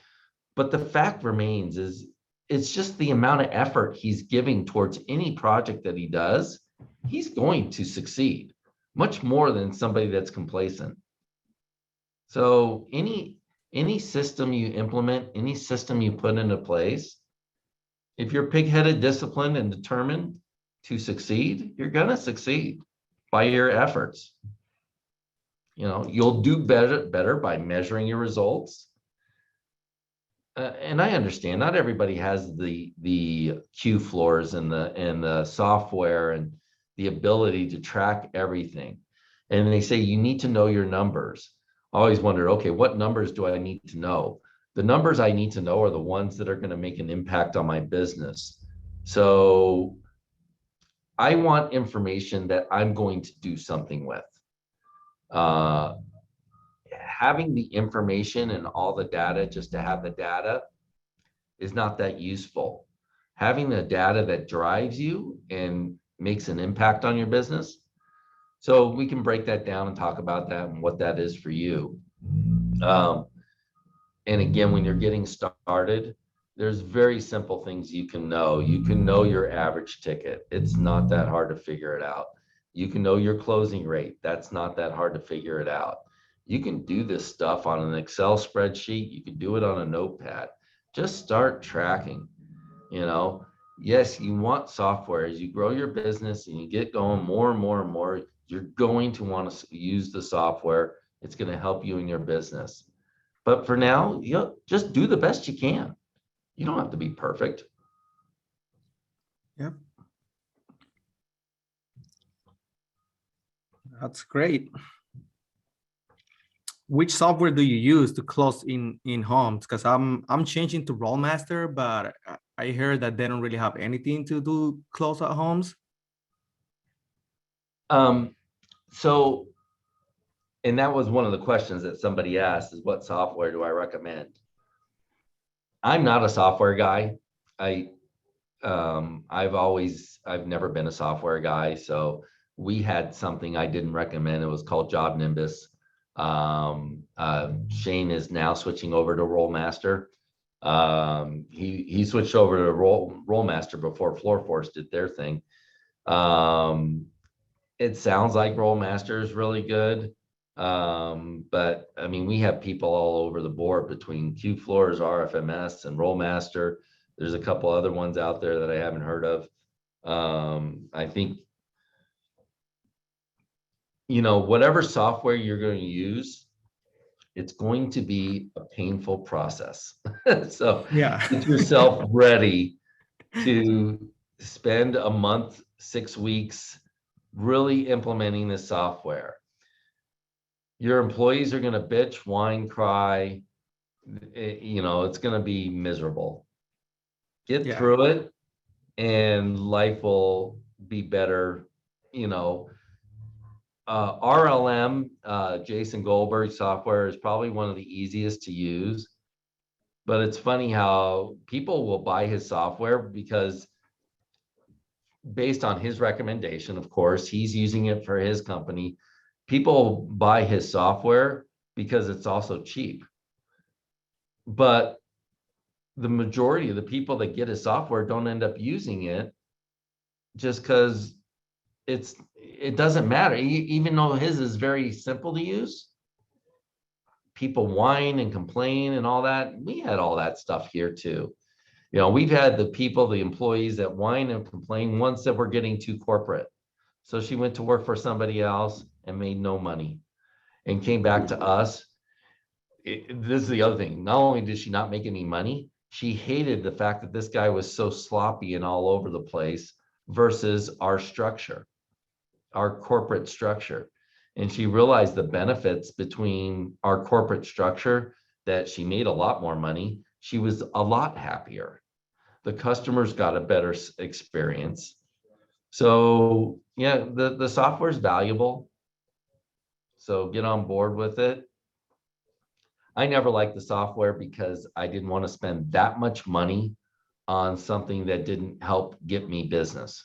But the fact remains is it's just the amount of effort he's giving towards any project that he does, he's going to succeed much more than somebody that's complacent. So any system you implement, any system you put into place, if you're pig-headed, disciplined, and determined to succeed, you're going to succeed by your efforts. You know, you'll do better by measuring your results. And I understand not everybody has the Q floors and the software and the ability to track everything. And they say you need to know your numbers. I always wonder, okay, what numbers do I need to know? The numbers I need to know are the ones that are going to make an impact on my business. So I want information that I'm going to do something with. Having the information and all the data just to have the data is not that useful. Having the data that drives you and makes an impact on your business. So we can break that down and talk about that and what that is for you. And again, when you're getting started, there's very simple things you can know. You can know your average ticket. It's not that hard to figure it out. You can know your closing rate. That's not that hard to figure it out. You can do this stuff on an Excel spreadsheet. You can do it on a notepad. Just start tracking, you know. Yes, you want software. As you grow your business and you get going more and more and more, you're going to want to use the software. It's going to help you in your business. But for now, you just do the best you can. You don't have to be perfect. Yeah. That's great. Which software do you use to close in homes? Because I'm changing to Rollmaster, but I heard that they don't really have anything to do close at homes. So, and that was one of the questions that somebody asked is what software do I recommend? I'm not a software guy. I've never been a software guy. So we had something I didn't recommend. It was called Job Nimbus. Shane is now switching over to Rollmaster. He switched over to Rollmaster before FloorForce did their thing. It sounds like Rollmaster is really good. But I mean, we have people all over the board between Q-Floors, RFMS, and Rollmaster. There's a couple other ones out there that I haven't heard of. I think, you know, whatever software you're going to use, it's going to be a painful process. So Yeah. get yourself ready to spend a month, 6 weeks, really implementing this software. Your employees are going to bitch, whine, cry. You know, it's going to be miserable. Get through it and life will be better. You know, RLM, Jason Goldberg software is probably one of the easiest to use. But it's funny how people will buy his software because based on his recommendation, of course, he's using it for his company. People buy his software because it's also cheap. But the majority of the people that get his software don't end up using it just because it doesn't matter. Even though his is very simple to use, people whine and complain and all that. We had all that stuff here too. You know, we've had the people, the employees that whine and complain once that we're getting too corporate. So she went to work for somebody else and made no money and came back to us. This is the other thing. Not only did she not make any money, she hated the fact that this guy was so sloppy and all over the place versus our structure, our corporate structure. And she realized the benefits between our corporate structure, that she made a lot more money. She was a lot happier. The customers got a better experience. So yeah, the software is valuable. So get on board with it. I never liked the software because I didn't want to spend that much money on something that didn't help get me business.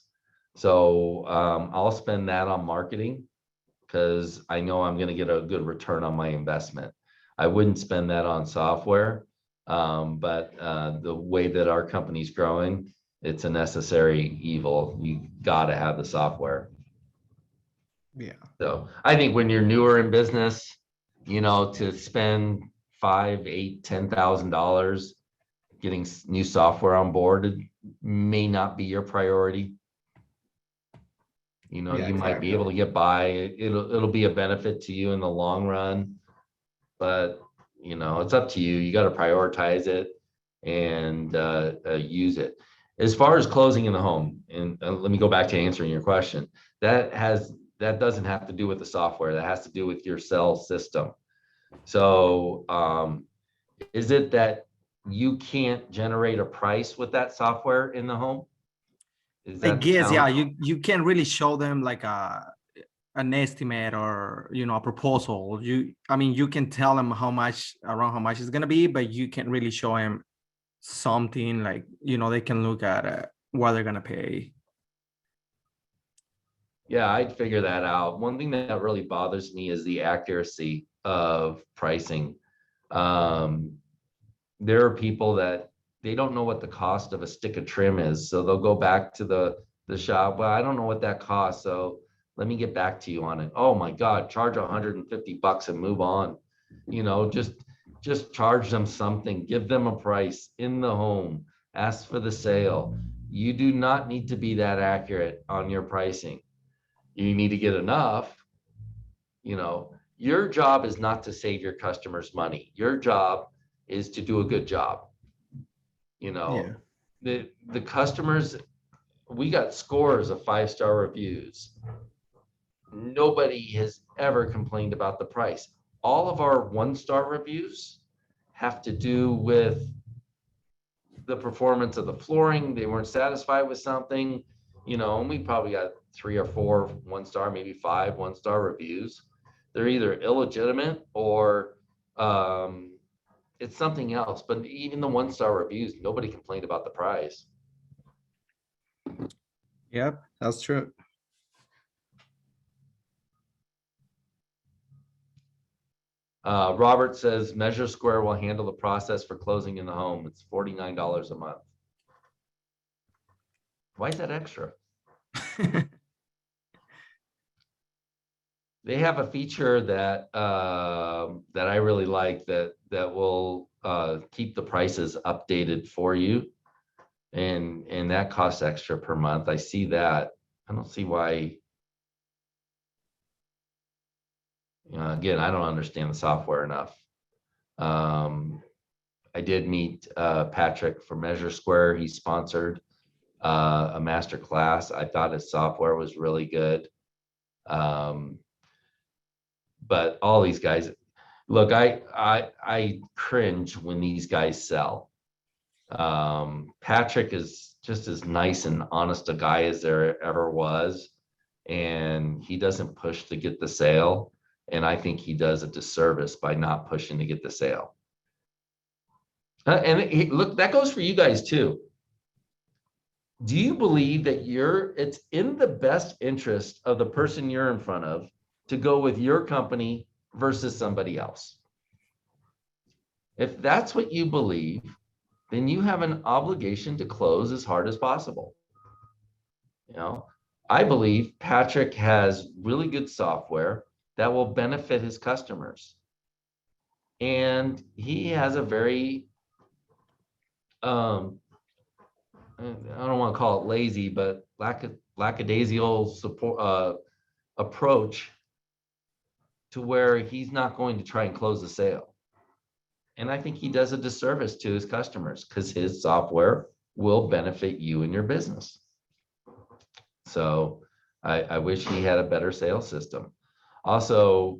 So I'll spend that on marketing because I know I'm going to get a good return on my investment. I wouldn't spend that on software, but the way that our company's growing, it's a necessary evil. You got to have the software. Yeah. So I think when you're newer in business, you know, to spend $5,000, $8,000, $10,000 getting new software on board, it may not be your priority. You know, you might be able to get by. It'll be a benefit to you in the long run, but you know, it's up to you. You got to prioritize it and use it. As far as closing in the home, and let me go back to answering your question. That doesn't have to do with the software. That has to do with your sales system. So is it that you can't generate a price with that software in the home? I guess, yeah, you can't really show them like an estimate or, you know, a proposal. I mean, you can tell them around how much it's going to be, but you can't really show them something like, they can look at what they're gonna pay. Yeah, I'd figure that out. One thing that really bothers me is the accuracy of pricing. Um, there are people that they don't know what the cost of a stick of trim is, so they'll go back to the shop. Well, I don't know what that costs, so let me get back to you on it. Oh my God, charge $150 and move on. Just charge them something, give them a price in the home, ask for the sale. You do not need to be that accurate on your pricing. You need to get enough. Your job is not to save your customers money. Your job is to do a good job. Yeah. The customers, we got scores of 5-star reviews. Nobody has ever complained about the price. All of our 1-star reviews have to do with the performance of the flooring. They weren't satisfied with something, and we probably got 3 or 4 1-star, maybe 5 1-star reviews. They're either illegitimate or it's something else. But even the 1-star reviews, nobody complained about the price. Yep, that's true. Robert says Measure Square will handle the process for closing in the home. It's $49 a month. Why is that extra? They have a feature that I really like that will keep the prices updated for you, and that costs extra per month. I see that. I don't see why. Again, I don't understand the software enough. I did meet Patrick from Measure Square. He sponsored a master class. I thought his software was really good. But all these guys, look, I cringe when these guys sell. Patrick is just as nice and honest a guy as there ever was, and he doesn't push to get the sale. And I think he does a disservice by not pushing to get the sale. Look, that goes for you guys too. Do you believe that it's in the best interest of the person you're in front of to go with your company versus somebody else? If that's what you believe, then you have an obligation to close as hard as possible. I believe Patrick has really good software that will benefit his customers. And he has a very, I don't want to call it lazy, but lackadaisical support approach to where he's not going to try and close the sale. And I think he does a disservice to his customers because his software will benefit you and your business. So I wish he had a better sales system. Also,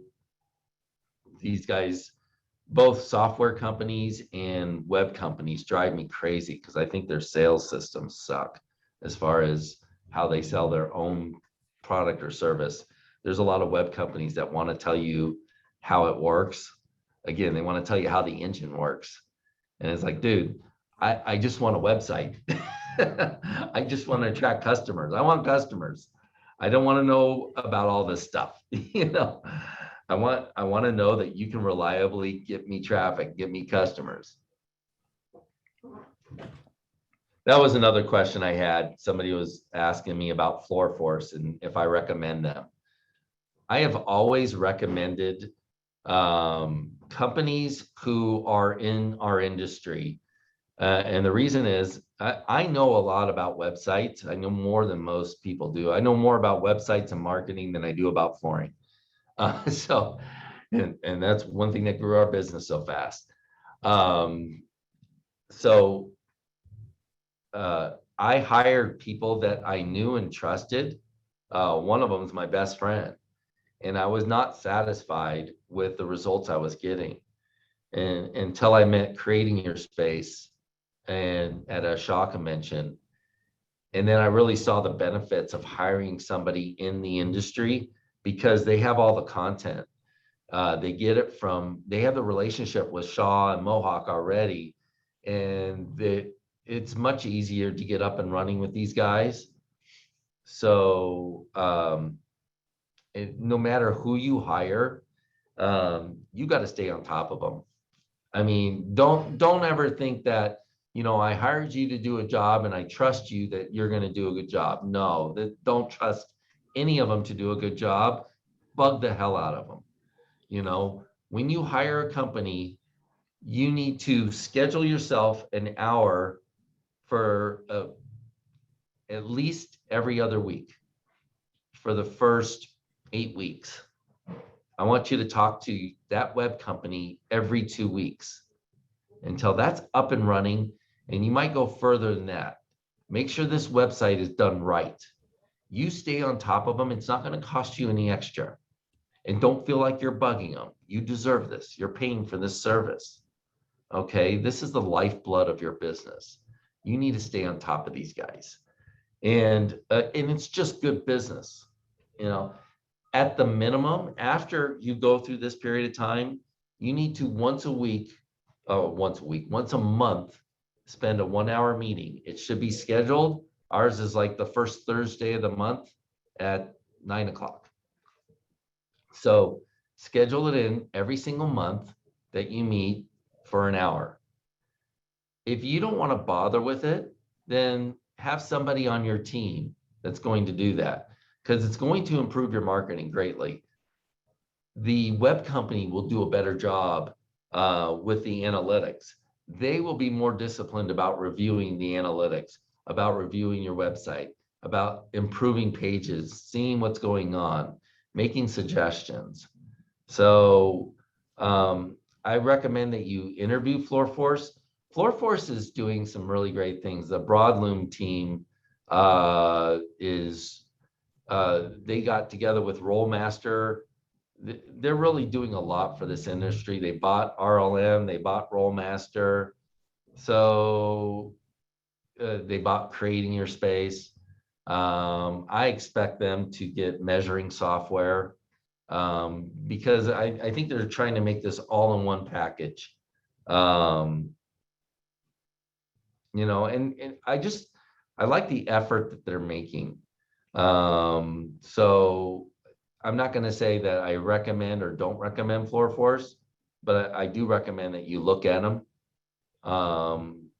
these guys, both software companies and web companies, drive me crazy because I think their sales systems suck as far as how they sell their own product or service. There's a lot of web companies that want to tell you how it works. Again, they want to tell you how the engine works. And it's like, dude, I just want a website. I just want to attract customers. I want customers. I don't want to know about all this stuff. I want to know that you can reliably get me traffic, get me customers. That was another question I had. Somebody was asking me about Floor Force and if I recommend them. I have always recommended companies who are in our industry. And the reason is I know a lot about websites. I know more than most people do. I know more about websites and marketing than I do about flooring. And that's one thing that grew our business so fast. I hired people that I knew and trusted. One of them is my best friend. And I was not satisfied with the results I was getting until I met Creating Your Space and at a Shaw convention. And then I really saw the benefits of hiring somebody in the industry because they have all the content. They have the relationship with Shaw and Mohawk already. and it's much easier to get up and running with these guys. So no matter who you hire, you got to stay on top of them. I mean, don't ever think that, I hired you to do a job and I trust you that you're going to do a good job. No, don't trust any of them to do a good job. Bug the hell out of them. When you hire a company, you need to schedule yourself an hour for at least every other week for the first 8 weeks. I want you to talk to that web company every 2 weeks until that's up and running. And you might go further than that. Make sure this website is done right. You stay on top of them. It's not going to cost you any extra. And don't feel like you're bugging them. You deserve this. You're paying for this service. Okay, this is the lifeblood of your business. You need to stay on top of these guys. And it's just good business. At the minimum, after you go through this period of time, you need to once a month, spend a 1-hour meeting. It should be scheduled. Ours is like the first Thursday of the month at 9:00. So schedule it in every single month that you meet for an hour. If you don't want to bother with it, then have somebody on your team that's going to do that, because it's going to improve your marketing greatly. The web company will do a better job with the analytics. They will be more disciplined about reviewing the analytics, about reviewing your website, about improving pages, seeing what's going on, making suggestions. So I recommend that you interview FloorForce. FloorForce is doing some really great things. The Broadloom team they got together with Rollmaster. They're really doing a lot for this industry. They bought RLM, they bought Rollmaster. So they bought Creating Your Space. I expect them to get measuring software because I think they're trying to make this all in one package. And I like the effort that they're making. So I'm not going to say that I recommend or don't recommend FloorForce, but I do recommend that you look at them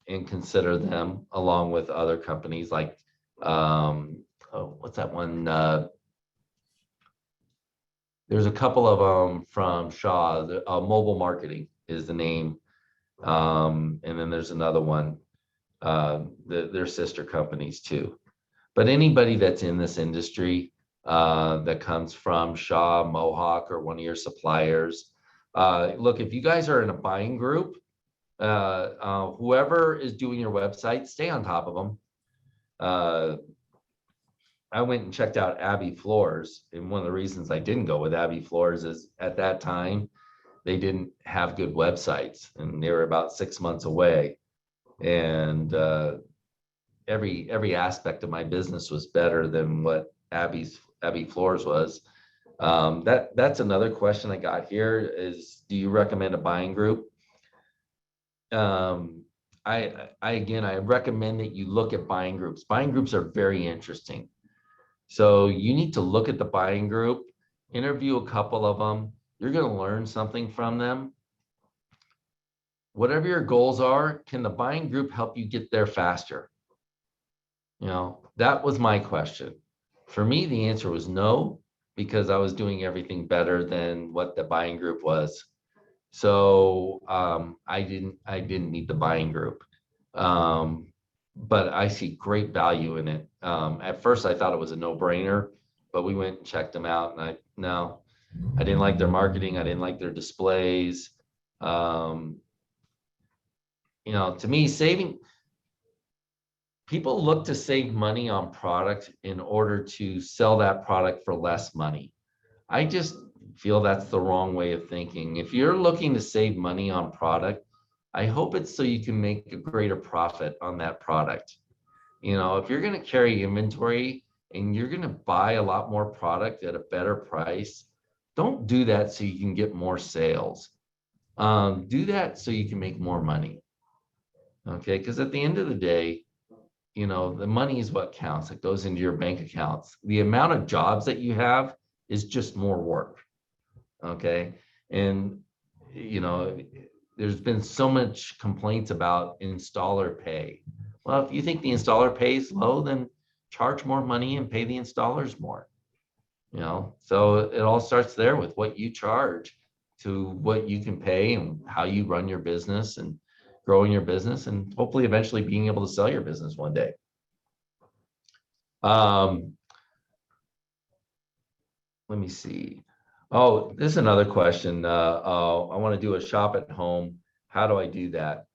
and consider them along with other companies like, what's that one? There's a couple of them from Shaw. Mobile Marketing is the name. And then there's another one. They're sister companies too. But anybody that's in this industry that comes from Shaw, Mohawk, or one of your suppliers, look, if you guys are in a buying group, whoever is doing your website, stay on top of them. I went and checked out Abbey Floors, and one of the reasons I didn't go with Abbey Floors is at that time they didn't have good websites, and they were about 6 months away. And every aspect of my business was better than what Abbey Floors was. That's another question I got here is, do you recommend a buying group? I recommend that you look at buying groups. Buying groups are very interesting. So you need to look at the buying group, interview a couple of them. You're going to learn something from them. Whatever your goals are, can the buying group help you get there faster? That was my question. For me, the answer was no, because I was doing everything better than what the buying group was. So I didn't need the buying group. But I see great value in it. At first, I thought it was a no-brainer, but we went and checked them out, and I didn't like their marketing. I didn't like their displays. To me, people look to save money on product in order to sell that product for less money. I just feel that's the wrong way of thinking. If you're looking to save money on product, I hope it's so you can make a greater profit on that product. If you're going to carry inventory and you're going to buy a lot more product at a better price, don't do that so you can get more sales. Do that so you can make more money. Okay, because at the end of the day, you know, the money is what counts. It goes into your bank accounts. The amount of jobs that you have is just more work. Okay. And, you know, there's been so much complaints about installer pay. Well, if you think the installer pay is low, then charge more money and pay the installers more. You know, so it all starts there with what you charge to what you can pay and how you run your business and growing your business and hopefully eventually being able to sell your business one day. Um, let me see. Oh, this is another question. I want to do a shop at home. How do I do that?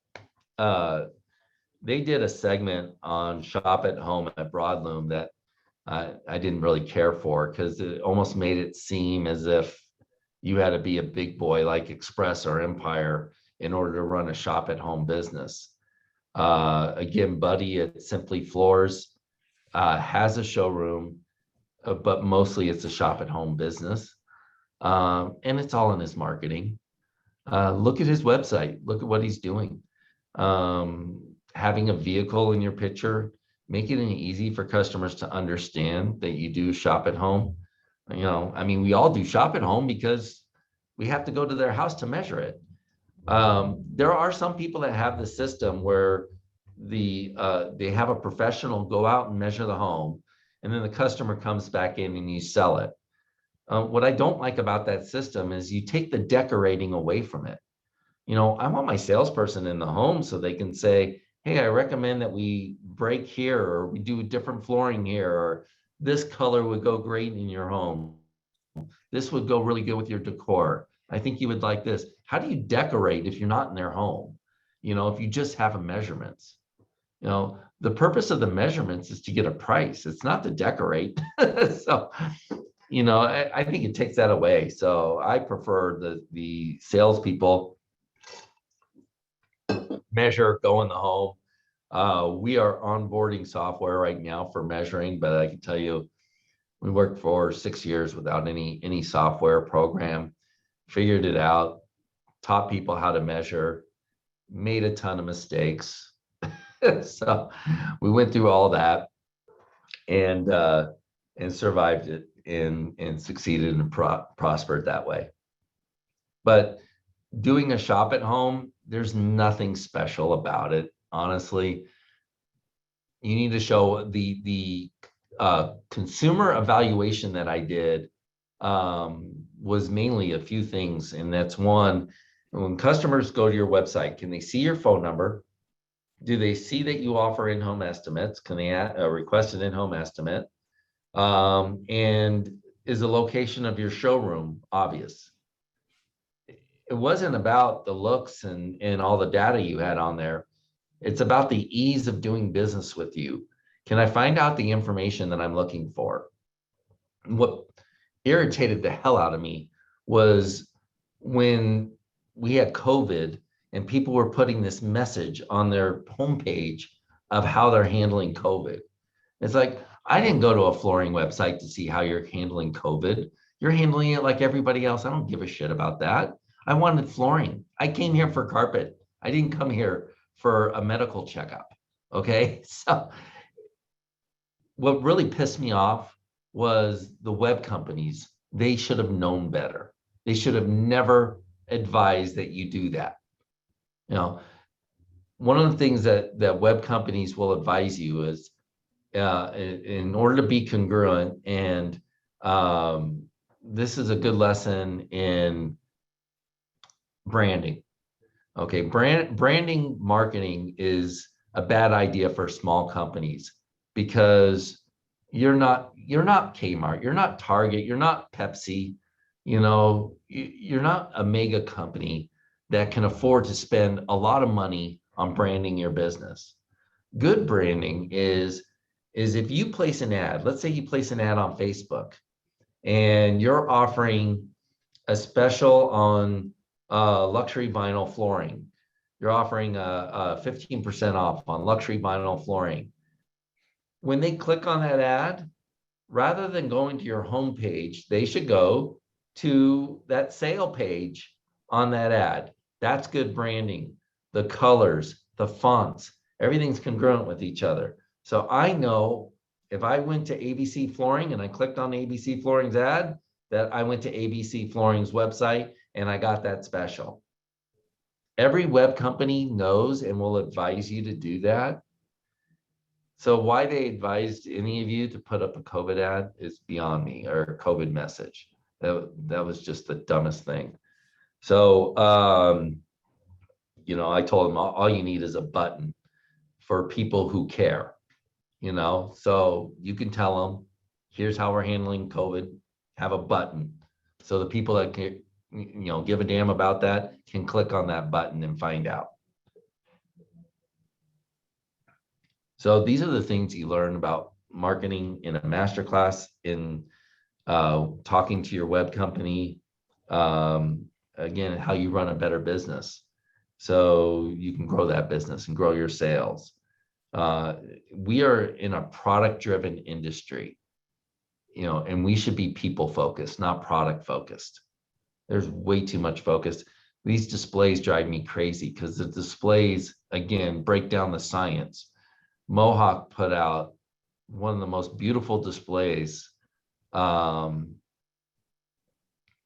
They did a segment on shop at home at Broadloom that I didn't really care for because it almost made it seem as if you had to be a big boy like Express or Empire in order to run a shop at home business. Again, Buddy at Simply Floors has a showroom, but mostly it's a shop at home business. And it's all in his marketing. Look at his website, look at what he's doing. Having a vehicle in your picture, making it easy for customers to understand that you do shop at home. You know, I mean, we all do shop at home because we have to go to their house to measure it. There are some people that have the system where they have a professional go out and measure the home, and then the customer comes back in and you sell it. What I don't like about that system is you take the decorating away from it. You know, I want my salesperson in the home so they can say, hey, I recommend that we break here, or we do different flooring here, or this color would go great in your home. This would go really good with your decor. I think you would like this. How do you decorate if you're not in their home? You know, if you just have a measurements, you know, the purpose of the measurements is to get a price. It's not to decorate. So, you know, I think it takes that away. So I prefer the salespeople measure, go in the home. We are onboarding software right now for measuring, but I can tell you, we worked for 6 years without any software program, figured it out, taught people how to measure, made a ton of mistakes. So we went through all that and survived it and succeeded and prospered that way. But doing a shop at home, there's nothing special about it. Honestly, you need to show the consumer evaluation that I did was mainly a few things. And that's one, when customers go to your website, can they see your phone number? Do they see that you offer in-home estimates? Can they request an in-home estimate? And is the location of your showroom obvious? It wasn't about the looks and all the data you had on there. It's about the ease of doing business with you. Can I find out the information that I'm looking for? What irritated the hell out of me was when we had COVID and people were putting this message on their homepage of how they're handling COVID. It's like, I didn't go to a flooring website to see how you're handling COVID. You're handling it like everybody else. I don't give a shit about that. I wanted flooring. I came here for carpet. I didn't come here for a medical checkup. Okay. So what really pissed me off was the web companies. They should have known better. They should have never advised that you do that. You know, one of the things that web companies will advise you is in order to be congruent, and this is a good lesson in branding. Okay, branding marketing is a bad idea for small companies because you're not Kmart, you're not Target, you're not Pepsi, you know, you're not a mega company that can afford to spend a lot of money on branding your business. Good branding is if you place an ad, let's say you place an ad on Facebook and you're offering a special on luxury vinyl flooring. You're offering a 15% off on luxury vinyl flooring. When they click on that ad, rather than going to your homepage, they should go to that sale page on that ad. That's good branding. The colors, the fonts, everything's congruent with each other. So I know if I went to ABC Flooring and I clicked on ABC Flooring's ad, that I went to ABC Flooring's website and I got that special. Every web company knows and will advise you to do that. So why they advised any of you to put up a COVID ad is beyond me, or a COVID message. That was just the dumbest thing. So, I told them all you need is a button for people who care, so you can tell them, here's how we're handling COVID, have a button. So the people that can, give a damn about that can click on that button and find out. So these are the things you learn about marketing in a masterclass, in talking to your web company, again, how you run a better business so you can grow that business and grow your sales. We are in a product-driven industry, and we should be people focused, not product focused. There's way too much focus. These displays drive me crazy because the displays, again, break down the science. Mohawk put out one of the most beautiful displays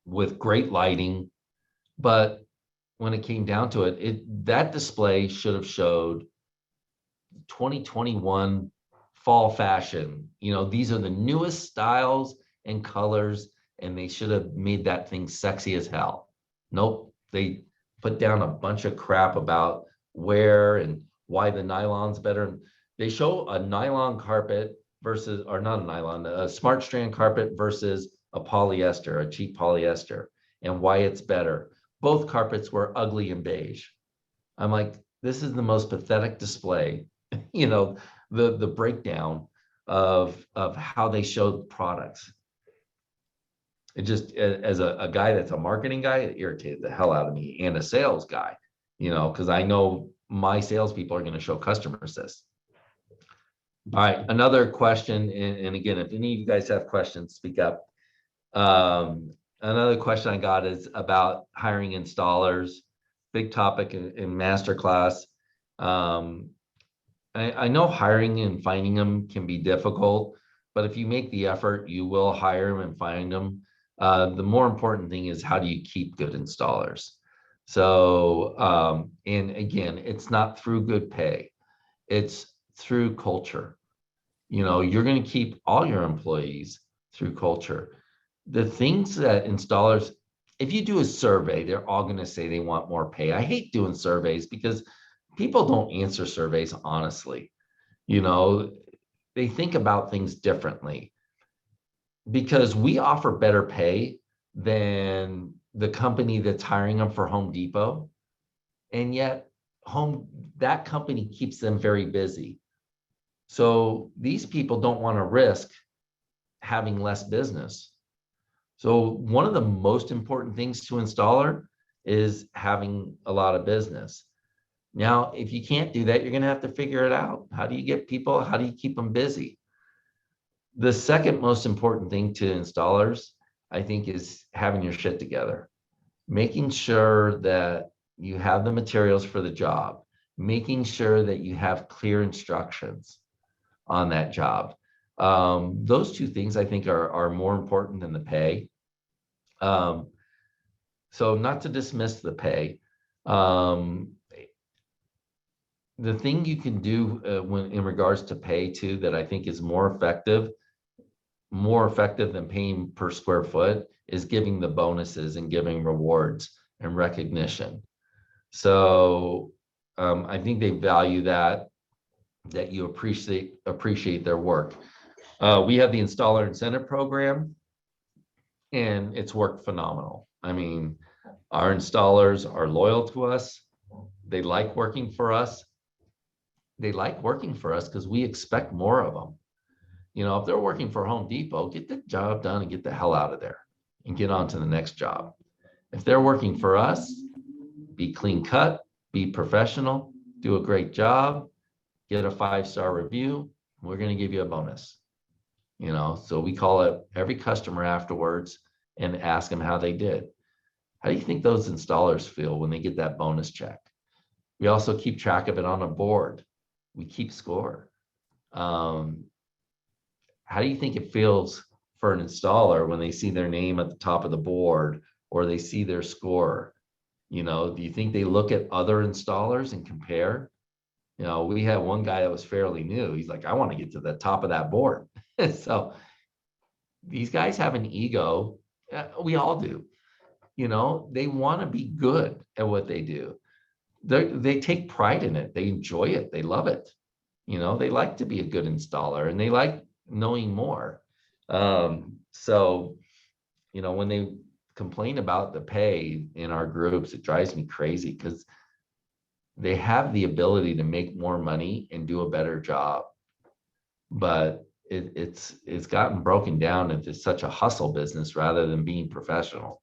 with great lighting, but when it came down to it, that display should have showed 2021 fall fashion. These are the newest styles and colors, and they should have made that thing sexy as hell. Nope, they put down a bunch of crap about where and why the nylon's better. They show a nylon carpet versus, or not a nylon, a smart strand carpet versus a polyester, a cheap polyester, and why it's better. Both carpets were ugly and beige. I'm like, this is the most pathetic display, the breakdown of how they showed products. It just, as a guy that's a marketing guy, it irritated the hell out of me, and a sales guy, because I know my salespeople are going to show customers this. All right, another question, and again, if any of you guys have questions, speak up. Another question I got is about hiring installers, big topic in masterclass. I know hiring and finding them can be difficult, but if you make the effort, you will hire them and find them. The more important thing is, how do you keep good installers? So, and again, it's not through good pay, it's through culture. You're going to keep all your employees through culture. The things that installers, if you do a survey, they're all going to say they want more pay. I hate doing surveys because people don't answer surveys honestly. They think about things differently, because we offer better pay than the company that's hiring them for Home Depot. And yet that company keeps them very busy. So these people don't want to risk having less business. So one of the most important things to installer is having a lot of business. Now, if you can't do that, you're going to have to figure it out. How do you get people? How do you keep them busy? The second most important thing to installers, I think, is having your shit together, making sure that you have the materials for the job, making sure that you have clear instructions on that job. Those two things, I think, are more important than the pay. So not to dismiss the pay. The thing you can do when in regards to pay too, that I think is more effective than paying per square foot, is giving the bonuses and giving rewards and recognition. So I think they value that you appreciate their work. We have the installer incentive program, and it's worked phenomenal. I mean, our installers are loyal to us. They like working for us. They like working for us because we expect more of them. If they're working for Home Depot, get the job done and get the hell out of there and get on to the next job. If they're working for us, be clean cut, be professional, do a great job, get a 5-star review. We're going to give you a bonus. So we call it every customer afterwards and ask them how they did. How do you think those installers feel when they get that bonus check? We also keep track of it on a board. We keep score. How do you think it feels for an installer when they see their name at the top of the board or they see their score? You know, do you think they look at other installers and compare? You know, we had one guy that was fairly new. He's like, I want to get to the top of that board. So these guys have an ego. We all do. You know, they want to be good at what they do. They take pride in it. They enjoy it. They love it. You know, they like to be a good installer and they like knowing more. So, you know, when they complain about the pay in our groups, it drives me crazy because they have the ability to make more money and do a better job. But it's gotten broken down into such a hustle business rather than being professional.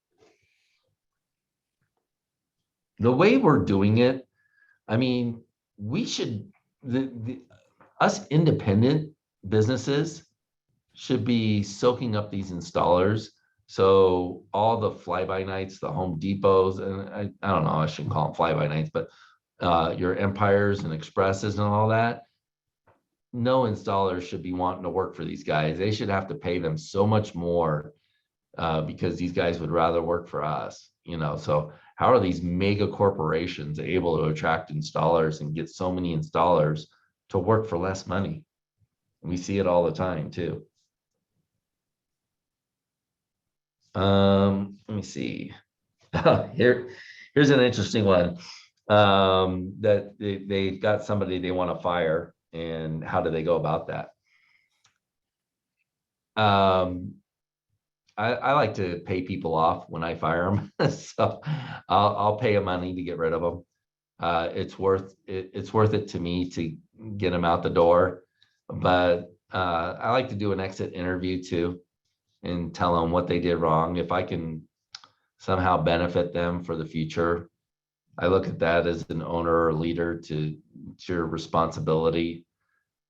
The way we're doing it, I mean, we should, us independent businesses should be soaking up these installers. So all the fly-by-nights, the Home Depots, and I don't know, I shouldn't call them fly-by-nights, but your Empires and Expresses and all that, no installers should be wanting to work for these guys. They should have to pay them so much more because these guys would rather work for us, you know. So how are these mega corporations able to attract installers and get so many installers to work for less money? We see it all the time too. Let me see. Here's an interesting one. That they got somebody they want to fire, and how do they go about that? I like to pay people off when I fire them, so I'll pay them money to get rid of them. It's worth it to me to get them out the door, but I like to do an exit interview too and tell them what they did wrong. If I can somehow benefit them for the future, I look at that as an owner or leader to your responsibility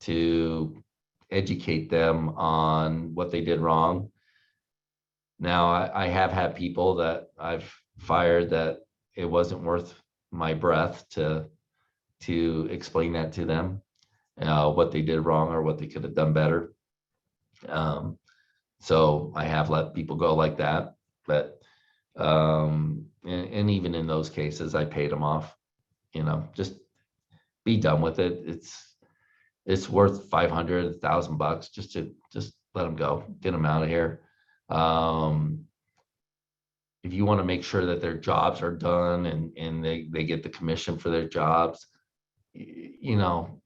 to educate them on what they did wrong. Now, I have had people that I've fired that it wasn't worth my breath to explain that to them, what they did wrong or what they could have done better. So I have let people go like that, but and even in those cases, I paid them off. You know, just be done with it. It's worth $500, $1,000 just to let them go, get them out of here. If you want to make sure that their jobs are done and they get the commission for their jobs, you know,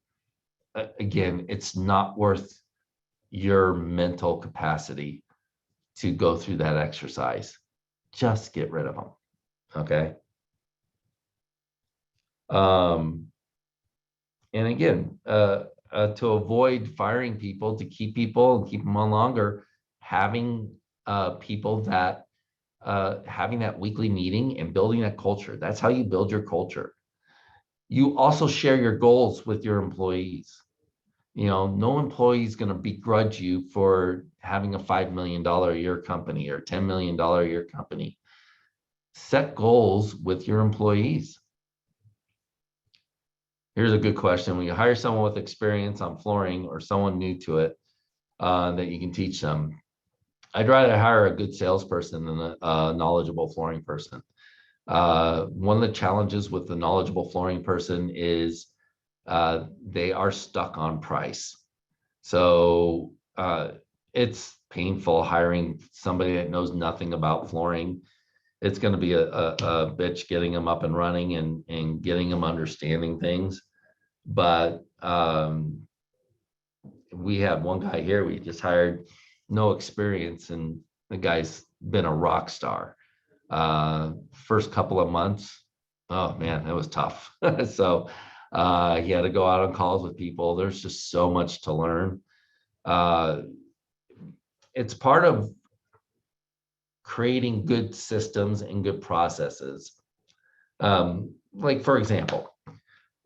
again, it's not worth your mental capacity to go through that exercise. Just get rid of them. Okay. And again, to avoid firing people, to keep people and keep them on longer, having people that having that weekly meeting and building that culture. That's how you build your culture. You also share your goals with your employees. You know, no employee is going to begrudge you for having a $5 million a year company or $10 million a year company. Set goals with your employees. Here's a good question. When you hire someone with experience on flooring or someone new to it, that you can teach them, I'd rather hire a good salesperson than a knowledgeable flooring person. One of the challenges with the knowledgeable flooring person is they are stuck on price. So it's painful hiring somebody that knows nothing about flooring. It's going to be a bitch getting them up and running and getting them understanding things. But we have one guy here we just hired, no experience, and the guy's been a rock star. First couple of months, oh man, it was tough. So he had to go out on calls with people. There's just so much to learn. It's part of creating good systems and good processes. Like for example,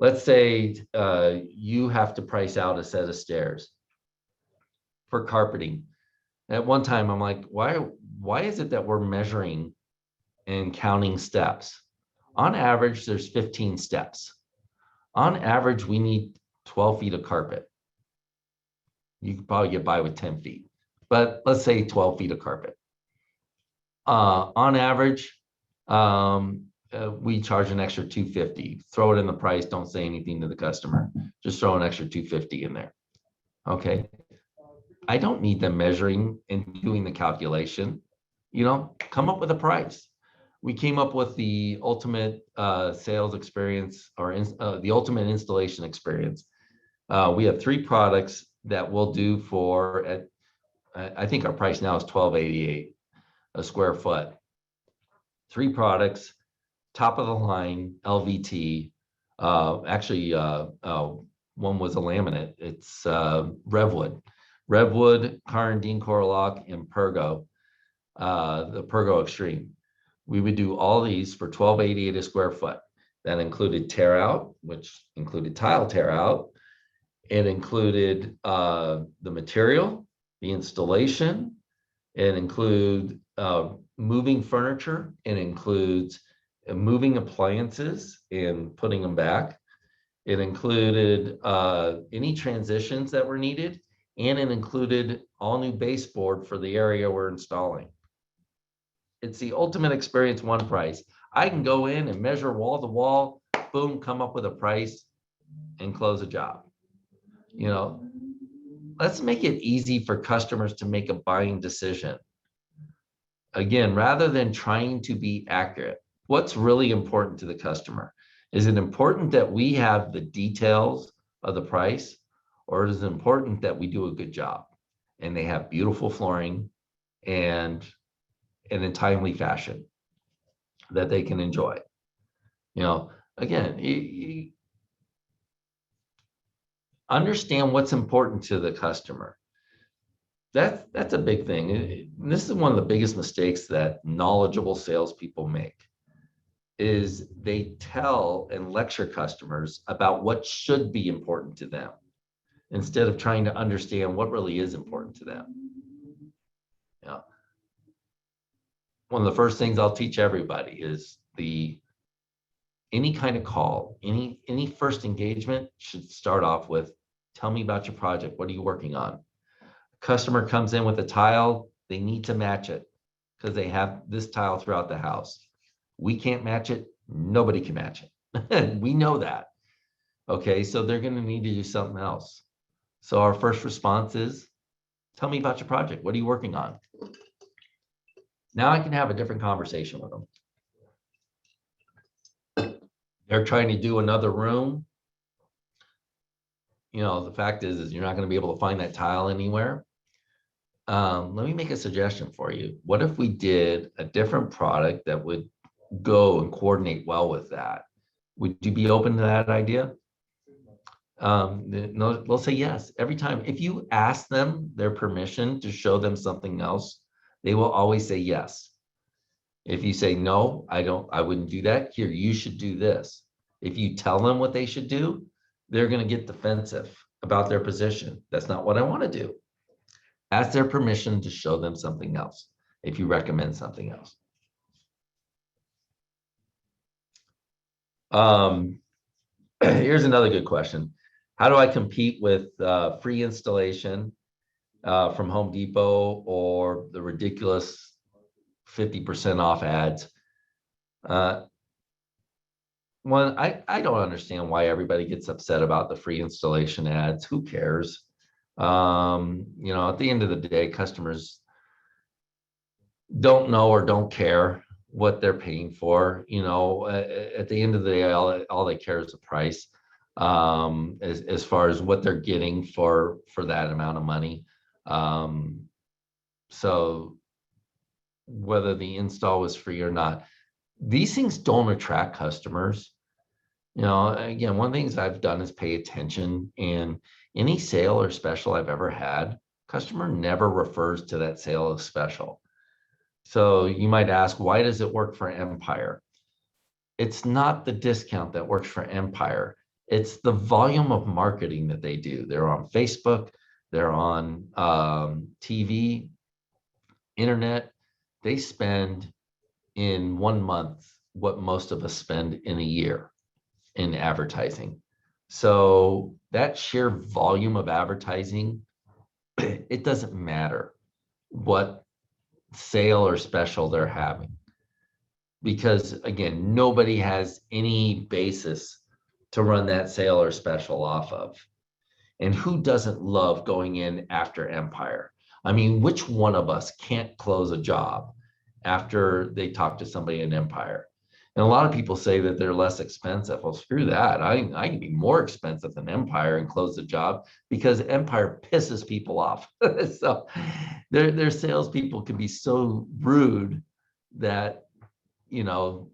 let's say you have to price out a set of stairs for carpeting. At one time, I'm like, why is it that we're measuring and counting steps? On average, there's 15 steps. On average, we need 12 feet of carpet. You could probably get by with 10 feet, but let's say 12 feet of carpet. On average, we charge an extra $250. Throw it in the price. Don't say anything to the customer. Just throw an extra $250 in there. Okay. I don't need them measuring and doing the calculation. Come up with a price. We came up with the ultimate sales experience, or the ultimate installation experience. We have 3 products that we'll do for, I think our price now is $12.88 a square foot. 3 products, top of the line, LVT. Actually, one was a laminate. It's Revwood, Carnadine Coralock, and Pergo, the Pergo Extreme. We would do all these for $12.88 a square foot. That included tear out, which included tile tear out. It included the material, the installation. It includes moving furniture. It includes moving appliances and putting them back. It included any transitions that were needed, and it included all new baseboard for the area we're installing. It's the ultimate experience, one price. I can go in and measure wall to wall, boom, come up with a price and close a job. Let's make it easy for customers to make a buying decision. Again, rather than trying to be accurate, what's really important to the customer? Is it important that we have the details of the price, or is it important that we do a good job and they have beautiful flooring and in a timely fashion that they can enjoy? Again, you understand what's important to the customer. That's a big thing. This is one of the biggest mistakes that knowledgeable salespeople make, is they tell and lecture customers about what should be important to them instead of trying to understand what really is important to them. One of the first things I'll teach everybody is any kind of call, any first engagement should start off with, tell me about your project. What are you working on? Customer comes in with a tile, they need to match it because they have this tile throughout the house. We can't match it. Nobody can match it. We know that. Okay, so they're going to need to do something else. So our first response is, tell me about your project. What are you working on? Now I can have a different conversation with them. They're trying to do another room. The fact is you're not going to be able to find that tile anywhere. Let me make a suggestion for you. What if we did a different product that would go and coordinate well with that? Would you be open to that idea? No, they'll say yes every time. If you ask them their permission to show them something else, they will always say yes. If you say, no, I wouldn't do that. Here, you should do this. If you tell them what they should do, they're going to get defensive about their position. That's not what I want to do. Ask their permission to show them something else if you recommend something else. Here's another good question. How do I compete with free installation from Home Depot or the ridiculous 50% off ads? One, I don't understand why everybody gets upset about the free installation ads. Who cares? At the end of the day, customers don't know or don't care what they're paying for. At the end of the day, all they care is the price, as far as what they're getting for that amount of money. So whether the install was free or not, these things don't attract customers. Again, one of the things I've done is pay attention, and any sale or special I've ever had, customer never refers to that sale as special. So you might ask, why does it work for Empire? It's not the discount that works for Empire. It's the volume of marketing that they do. They're on Facebook, they're on TV, internet. They spend in 1 month what most of us spend in a year in advertising. So that sheer volume of advertising, it doesn't matter what sale or special they're having, because again, nobody has any basis to run that sale or special off of. And who doesn't love going in after Empire? I mean, which one of us can't close a job after they talk to somebody in Empire? And a lot of people say that they're less expensive. Well, screw that. I can be more expensive than Empire and close the job because Empire pisses people off. So their salespeople can be so rude that, you know,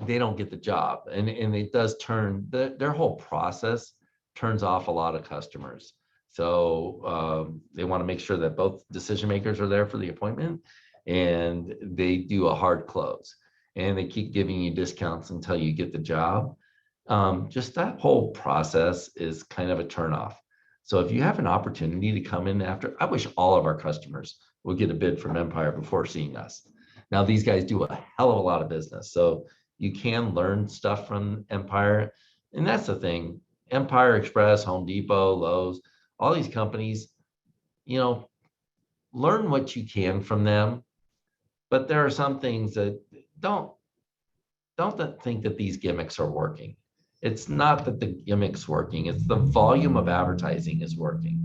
they don't get the job. And it does turn, their whole process turns off a lot of customers. So they want to make sure that both decision makers are there for the appointment, and they do a hard close, and they keep giving you discounts until you get the job. Just that whole process is kind of a turnoff. So if you have an opportunity to come in after, I wish all of our customers would get a bid from Empire before seeing us. Now, these guys do a hell of a lot of business, so you can learn stuff from Empire. And that's the thing. Empire Express, Home Depot, Lowe's, all these companies, you know, learn what you can from them. But there are some things that don't think that these gimmicks are working. It's not that the gimmick's working, it's the volume of advertising is working.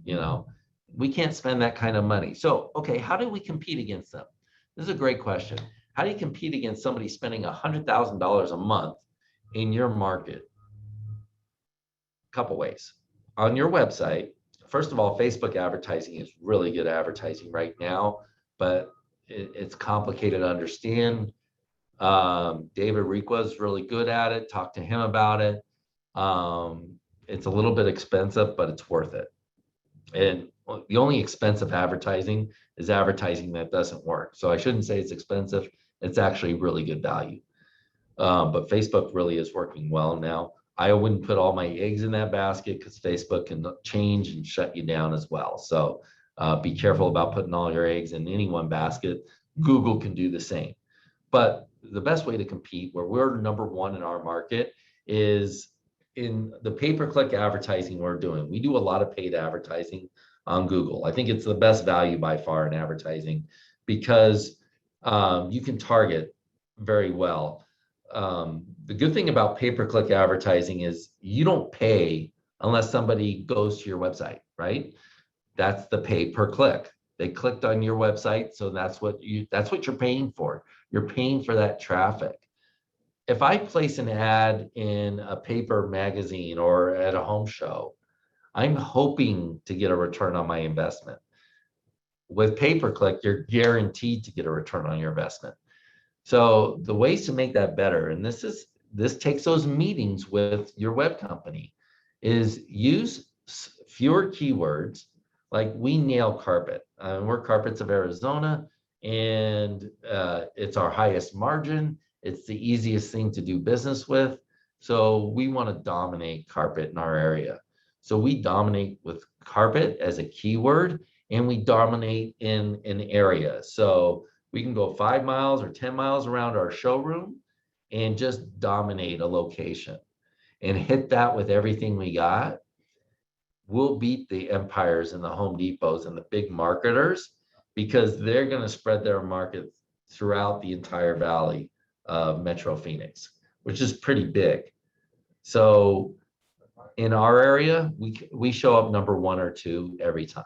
You know, we can't spend that kind of money. So, okay, how do we compete against them? This is a great question. How do you compete against somebody spending $100,000 a month in your market? A couple ways. On your website, first of all, Facebook advertising is really good advertising right now, but it's complicated to understand. David Requa is really good at it. Talk to him about it. It's a little bit expensive, but it's worth it. And the only expensive advertising is advertising that doesn't work. So I shouldn't say it's expensive. It's actually really good value. But Facebook really is working well now. I wouldn't put all my eggs in that basket because Facebook can change and shut you down as well. So be careful about putting all your eggs in any one basket. Google can do the same. But the best way to compete, where we're number one in our market, is in the pay-per-click advertising we're doing. We do a lot of paid advertising on Google. I think it's the best value by far in advertising because you can target very well. The good thing about pay-per-click advertising is you don't pay unless somebody goes to your website, right? That's the pay per click. They clicked on your website, so that's what you're paying for. You're paying for that traffic. If I place an ad in a paper magazine or at a home show, I'm hoping to get a return on my investment. With pay-per-click, you're guaranteed to get a return on your investment. So the ways to make that better, and this takes those meetings with your web company, is use fewer keywords. Like we nail carpet. We're Carpets of Arizona, and it's our highest margin. It's the easiest thing to do business with. So we want to dominate carpet in our area. So we dominate with carpet as a keyword, and we dominate in an area. So we can go 5 miles or 10 miles around our showroom and just dominate a location and hit that with everything we got. We'll beat the Empires and the Home Depots and the big marketers because they're going to spread their market throughout the entire valley of Metro Phoenix, which is pretty big. So in our area, we show up number 1 or 2 every time.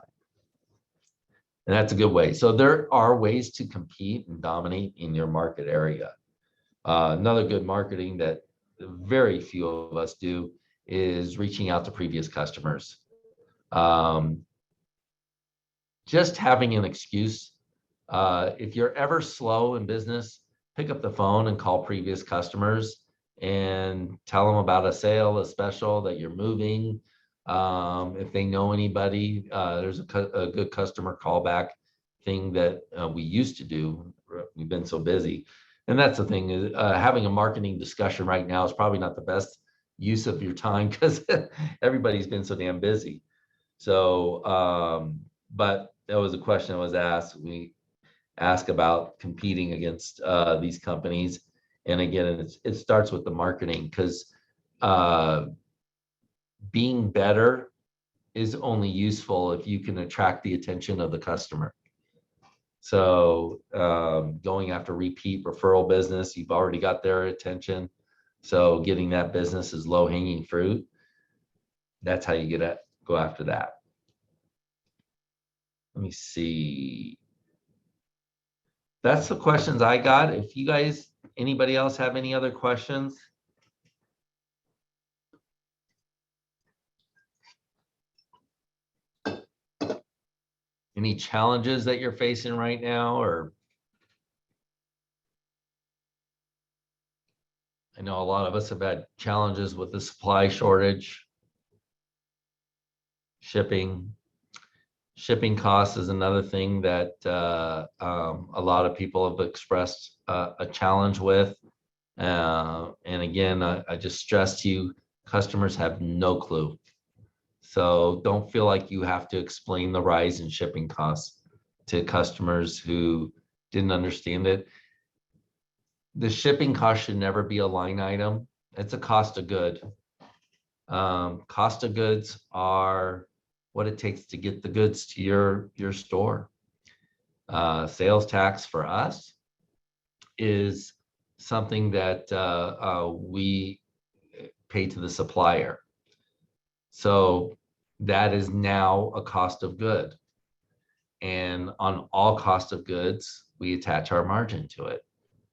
And that's a good way. So there are ways to compete and dominate in your market area. Another good marketing that very few of us do is reaching out to previous customers. Just having an excuse. If you're ever slow in business, pick up the phone and call previous customers and tell them about a sale, a special that you're moving. If they know anybody, there's a good customer callback thing that we used to do. We've been so busy. And that's the thing is having a marketing discussion right now is probably not the best use of your time because everybody's been so damn busy. So, but that was a question that was asked. We ask about competing against these companies. And again, it starts with the marketing because being better is only useful if you can attract the attention of the customer. So going after repeat referral business, you've already got their attention. So getting that business is low hanging fruit. That's how you go after that. Let me see. That's the questions I got. If you guys, anybody else have any other questions? Any challenges that you're facing right now, or I know a lot of us have had challenges with the supply shortage, shipping. Shipping costs is another thing that a lot of people have expressed a challenge with. And again, I just stress to you, customers have no clue. So don't feel like you have to explain the rise in shipping costs to customers who didn't understand it. The shipping cost should never be a line item. It's a cost of good. Cost of goods are what it takes to get the goods to your store. Sales tax for us is something that we pay to the supplier. So that is now a cost of good. And on all cost of goods, we attach our margin to it.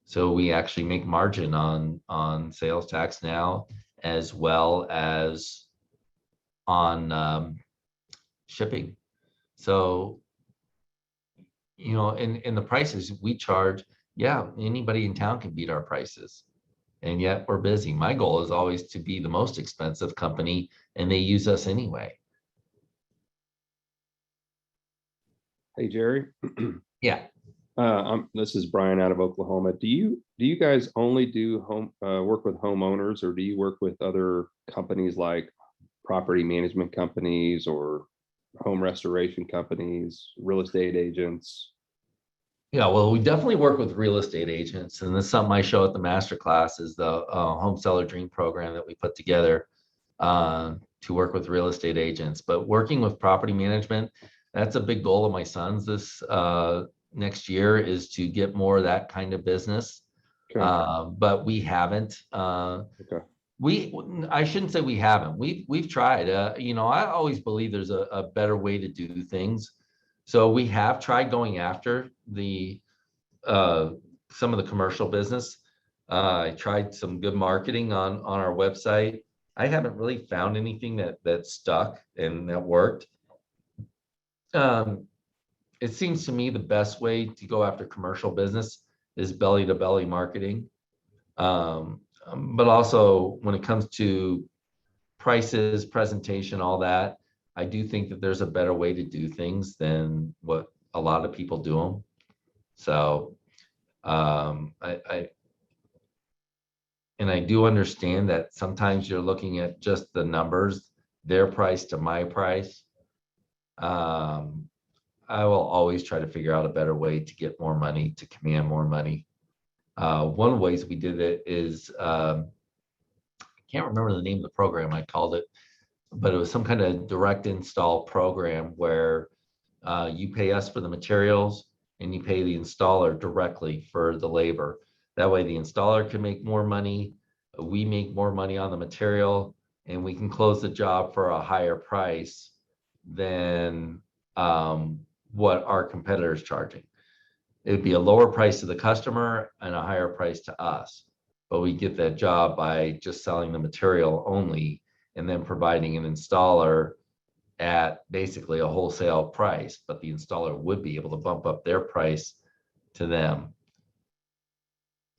So we actually make margin on sales tax now, as well as on shipping. So, you know, in the prices we charge, yeah, anybody in town can beat our prices. And yet we're busy. My goal is always to be the most expensive company, and they use us anyway. Hey, Jerry. Yeah. This is Brian out of Oklahoma. Do you guys only do work with homeowners, or do you work with other companies like property management companies or home restoration companies, real estate agents? Yeah, well, we definitely work with real estate agents, and this is something I show at the master class is the home seller dream program that we put together to work with real estate agents. But working with property management, that's a big goal of my son's this next year, is to get more of that kind of business. Okay. But we haven't. Okay. I shouldn't say we haven't. We've tried. You know, I always believe there's a better way to do things. So we have tried going after the some of the commercial business. I tried some good marketing on our website. I haven't really found anything that stuck and that worked. It seems to me the best way to go after commercial business is belly to belly marketing. But also when it comes to prices, presentation, all that, I do think that there's a better way to do things than what a lot of people do them. So I do understand that sometimes you're looking at just the numbers, their price to my price. I will always try to figure out a better way to get more money, to command more money. One of the ways we did it is, I can't remember the name of the program I called it, but it was some kind of direct install program where you pay us for the materials and you pay the installer directly for the labor. That way the installer can make more money, we make more money on the material, and we can close the job for a higher price than what our competitor is charging. It would be a lower price to the customer and a higher price to us, but we get that job by just selling the material only and then providing an installer at basically a wholesale price, but the installer would be able to bump up their price to them.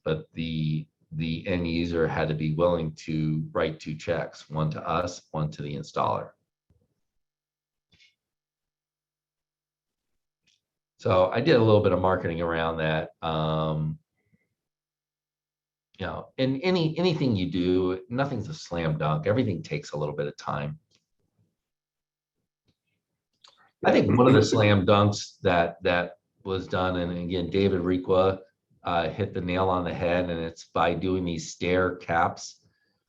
But the end user had to be willing to write two checks, one to us, one to the installer. So I did a little bit of marketing around that. You know, in anything you do, nothing's a slam dunk. Everything takes a little bit of time. I think one of the slam dunks that was done, and again, David Requa hit the nail on the head, and it's by doing these stair caps.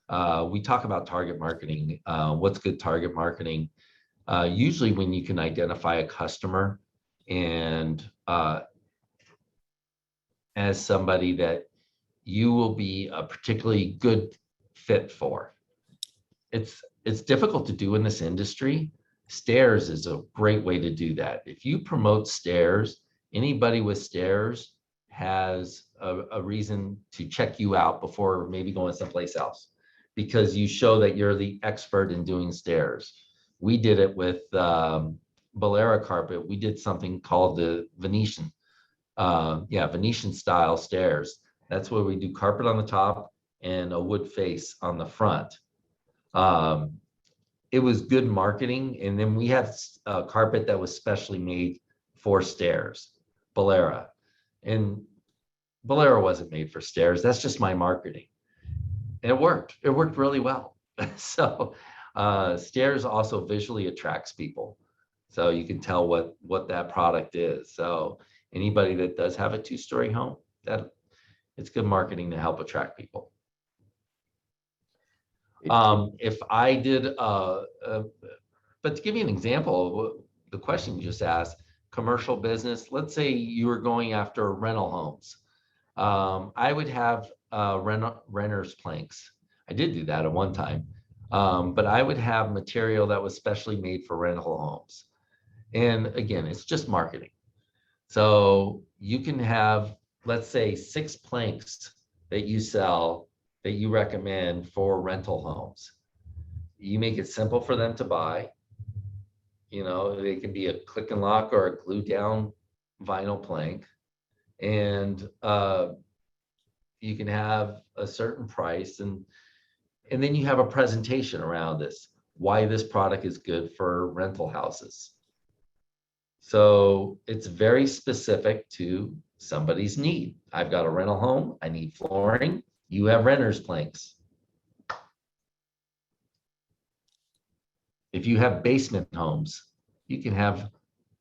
We talk about target marketing. What's good target marketing? Usually when you can identify a customer and as somebody that you will be a particularly good fit for. It's difficult to do in this industry. Stairs is a great way to do that. If you promote stairs, anybody with stairs has a reason to check you out before maybe going someplace else, because you show that you're the expert in doing stairs. We did it with Bolera carpet. We did something called the Venetian, Venetian style stairs. That's where we do carpet on the top and a wood face on the front. It was good marketing. And then we had a carpet that was specially made for stairs, Bolera. And Bolera wasn't made for stairs. That's just my marketing. And it worked. It worked really well. So stairs also visually attracts people. So you can tell what that product is. So anybody that does have a 2-story home, that it's good marketing to help attract people. If I did, but to give you an example of the question you just asked, commercial business, let's say you were going after rental homes. I would have renters planks. I did do that at one time, but I would have material that was specially made for rental homes. And again, it's just marketing. So you can have, let's say, 6 planks that you sell that you recommend for rental homes. You make it simple for them to buy. You know, they can be a click and lock or a glue down vinyl plank. And you can have a certain price, and then you have a presentation around this, why this product is good for rental houses. So it's very specific to somebody's need. I've got a rental home, I need flooring, you have renters planks. If you have basement homes, you can have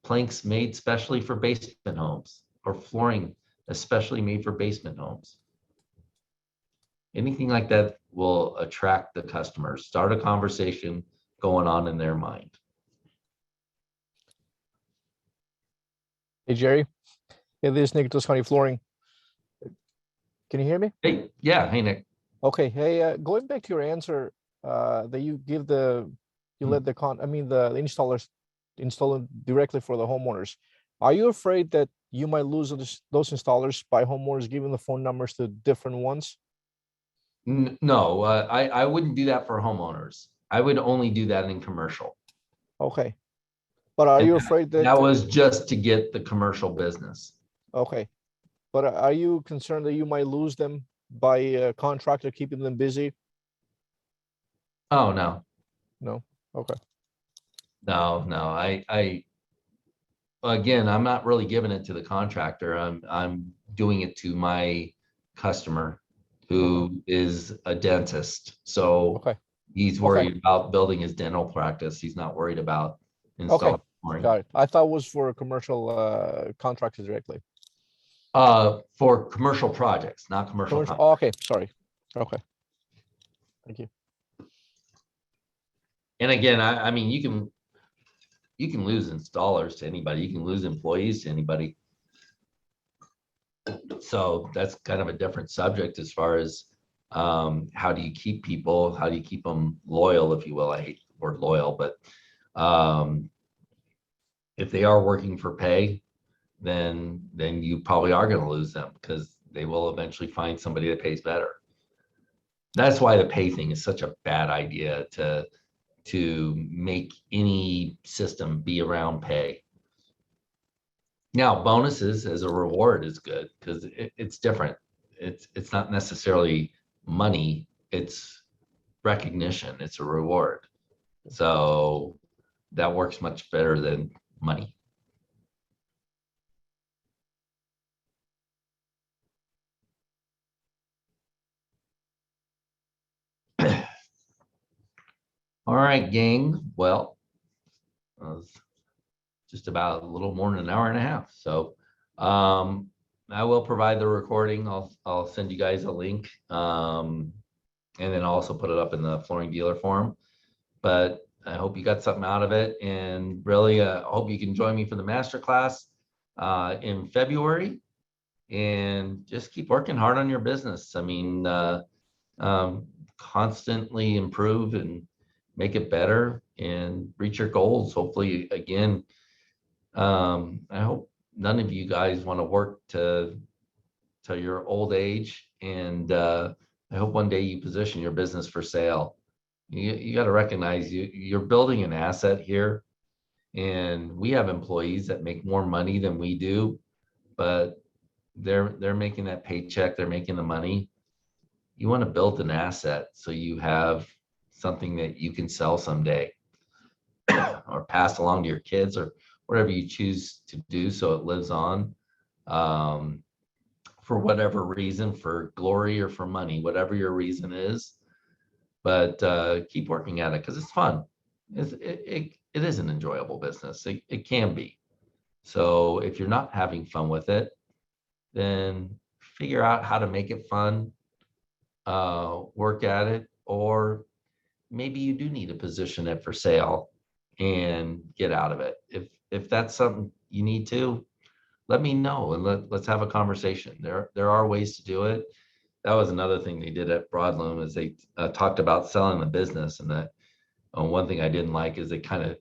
planks made specially for basement homes, or flooring especially made for basement homes. Anything like that will attract the customers, start a conversation going on in their mind. Hey, Jerry. Hey, this is Nick Toscani Flooring. Can you hear me? Hey, yeah, hey, Nick. Okay. Hey, going back to your answer, that you give you let the installers install it directly for the homeowners. Are you afraid that you might lose those installers by homeowners giving the phone numbers to different ones? No, I wouldn't do that for homeowners. I would only do that in commercial. Okay. But are And you afraid that that was just to get the commercial business? Okay. But are you concerned that you might lose them by a contractor keeping them busy? Oh, no, No. Okay. no. Again, I'm not really giving it to the contractor. I'm doing it to my customer, who is a dentist. So Okay. he's worried about building his dental practice. He's not worried about installing flooring. Got it. I thought it was for a commercial contractor directly. For commercial projects, not commercial. Oh, okay. Sorry. Okay. Thank you. And again, I mean, you can lose installers to anybody. You can lose employees to anybody. So that's kind of a different subject as far as how do you keep people? How do you keep them loyal, if you will? I hate the word loyal, but if they are working for pay, then you probably are going to lose them, because they will eventually find somebody that pays better. That's why the pay thing is such a bad idea, to make any system be around pay. Now, bonuses as a reward is good, because it's different. It's not necessarily money, it's recognition, it's a reward. So that works much better than money. All right, gang. Well, just about a little more than an hour and a half. So I will provide the recording. I'll send you guys a link. and then also put it up in the flooring dealer forum. But I hope you got something out of it, and really I hope you can join me for the masterclass in February, and just keep working hard on your business. I mean, constantly improve and make it better and reach your goals. Hopefully, again, I hope none of you guys want to work to your old age, and I hope one day you position your business for sale. You got to recognize you're building an asset here, and we have employees that make more money than we do, but they're making that paycheck, they're making the money. You want to build an asset so you have something that you can sell someday or pass along to your kids or whatever you choose to do, so it lives on for whatever reason, for glory or for money, whatever your reason is. But keep working at it because it's fun. It is an enjoyable business. It can be. So if you're not having fun with it, then figure out how to make it fun, work at it, or maybe you do need to position it for sale and get out of it. If that's something you need to, let me know and let's have a conversation. There are ways to do it. That was another thing they did at Broadloom, is they talked about selling the business, and that one thing I didn't like is they kind of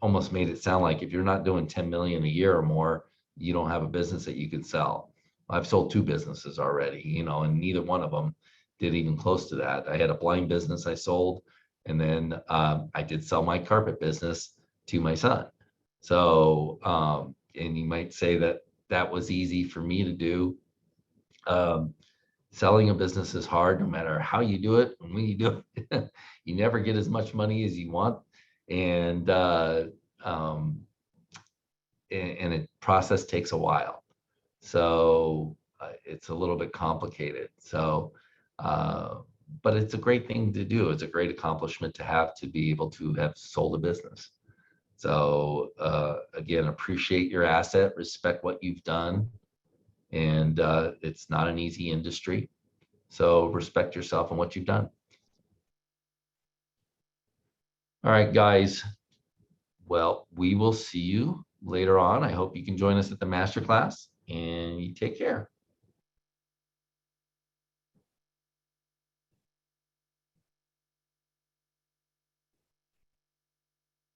almost made it sound like if you're not doing 10 million a year or more, you don't have a business that you can sell. I've sold 2 businesses already, and neither one of them did even close to that. I had a blind business I sold, and then I did sell my carpet business to my son. So, and you might say that was easy for me to do. Selling a business is hard, no matter how you do it. And when you do it, you never get as much money as you want, and it process takes a while. So it's a little bit complicated. So, but it's a great thing to do. It's a great accomplishment to have, to be able to have sold a business. So again, appreciate your asset, respect what you've done. And it's not an easy industry. So respect yourself and what you've done. All right, guys. Well, we will see you later on. I hope you can join us at the masterclass, and you take care.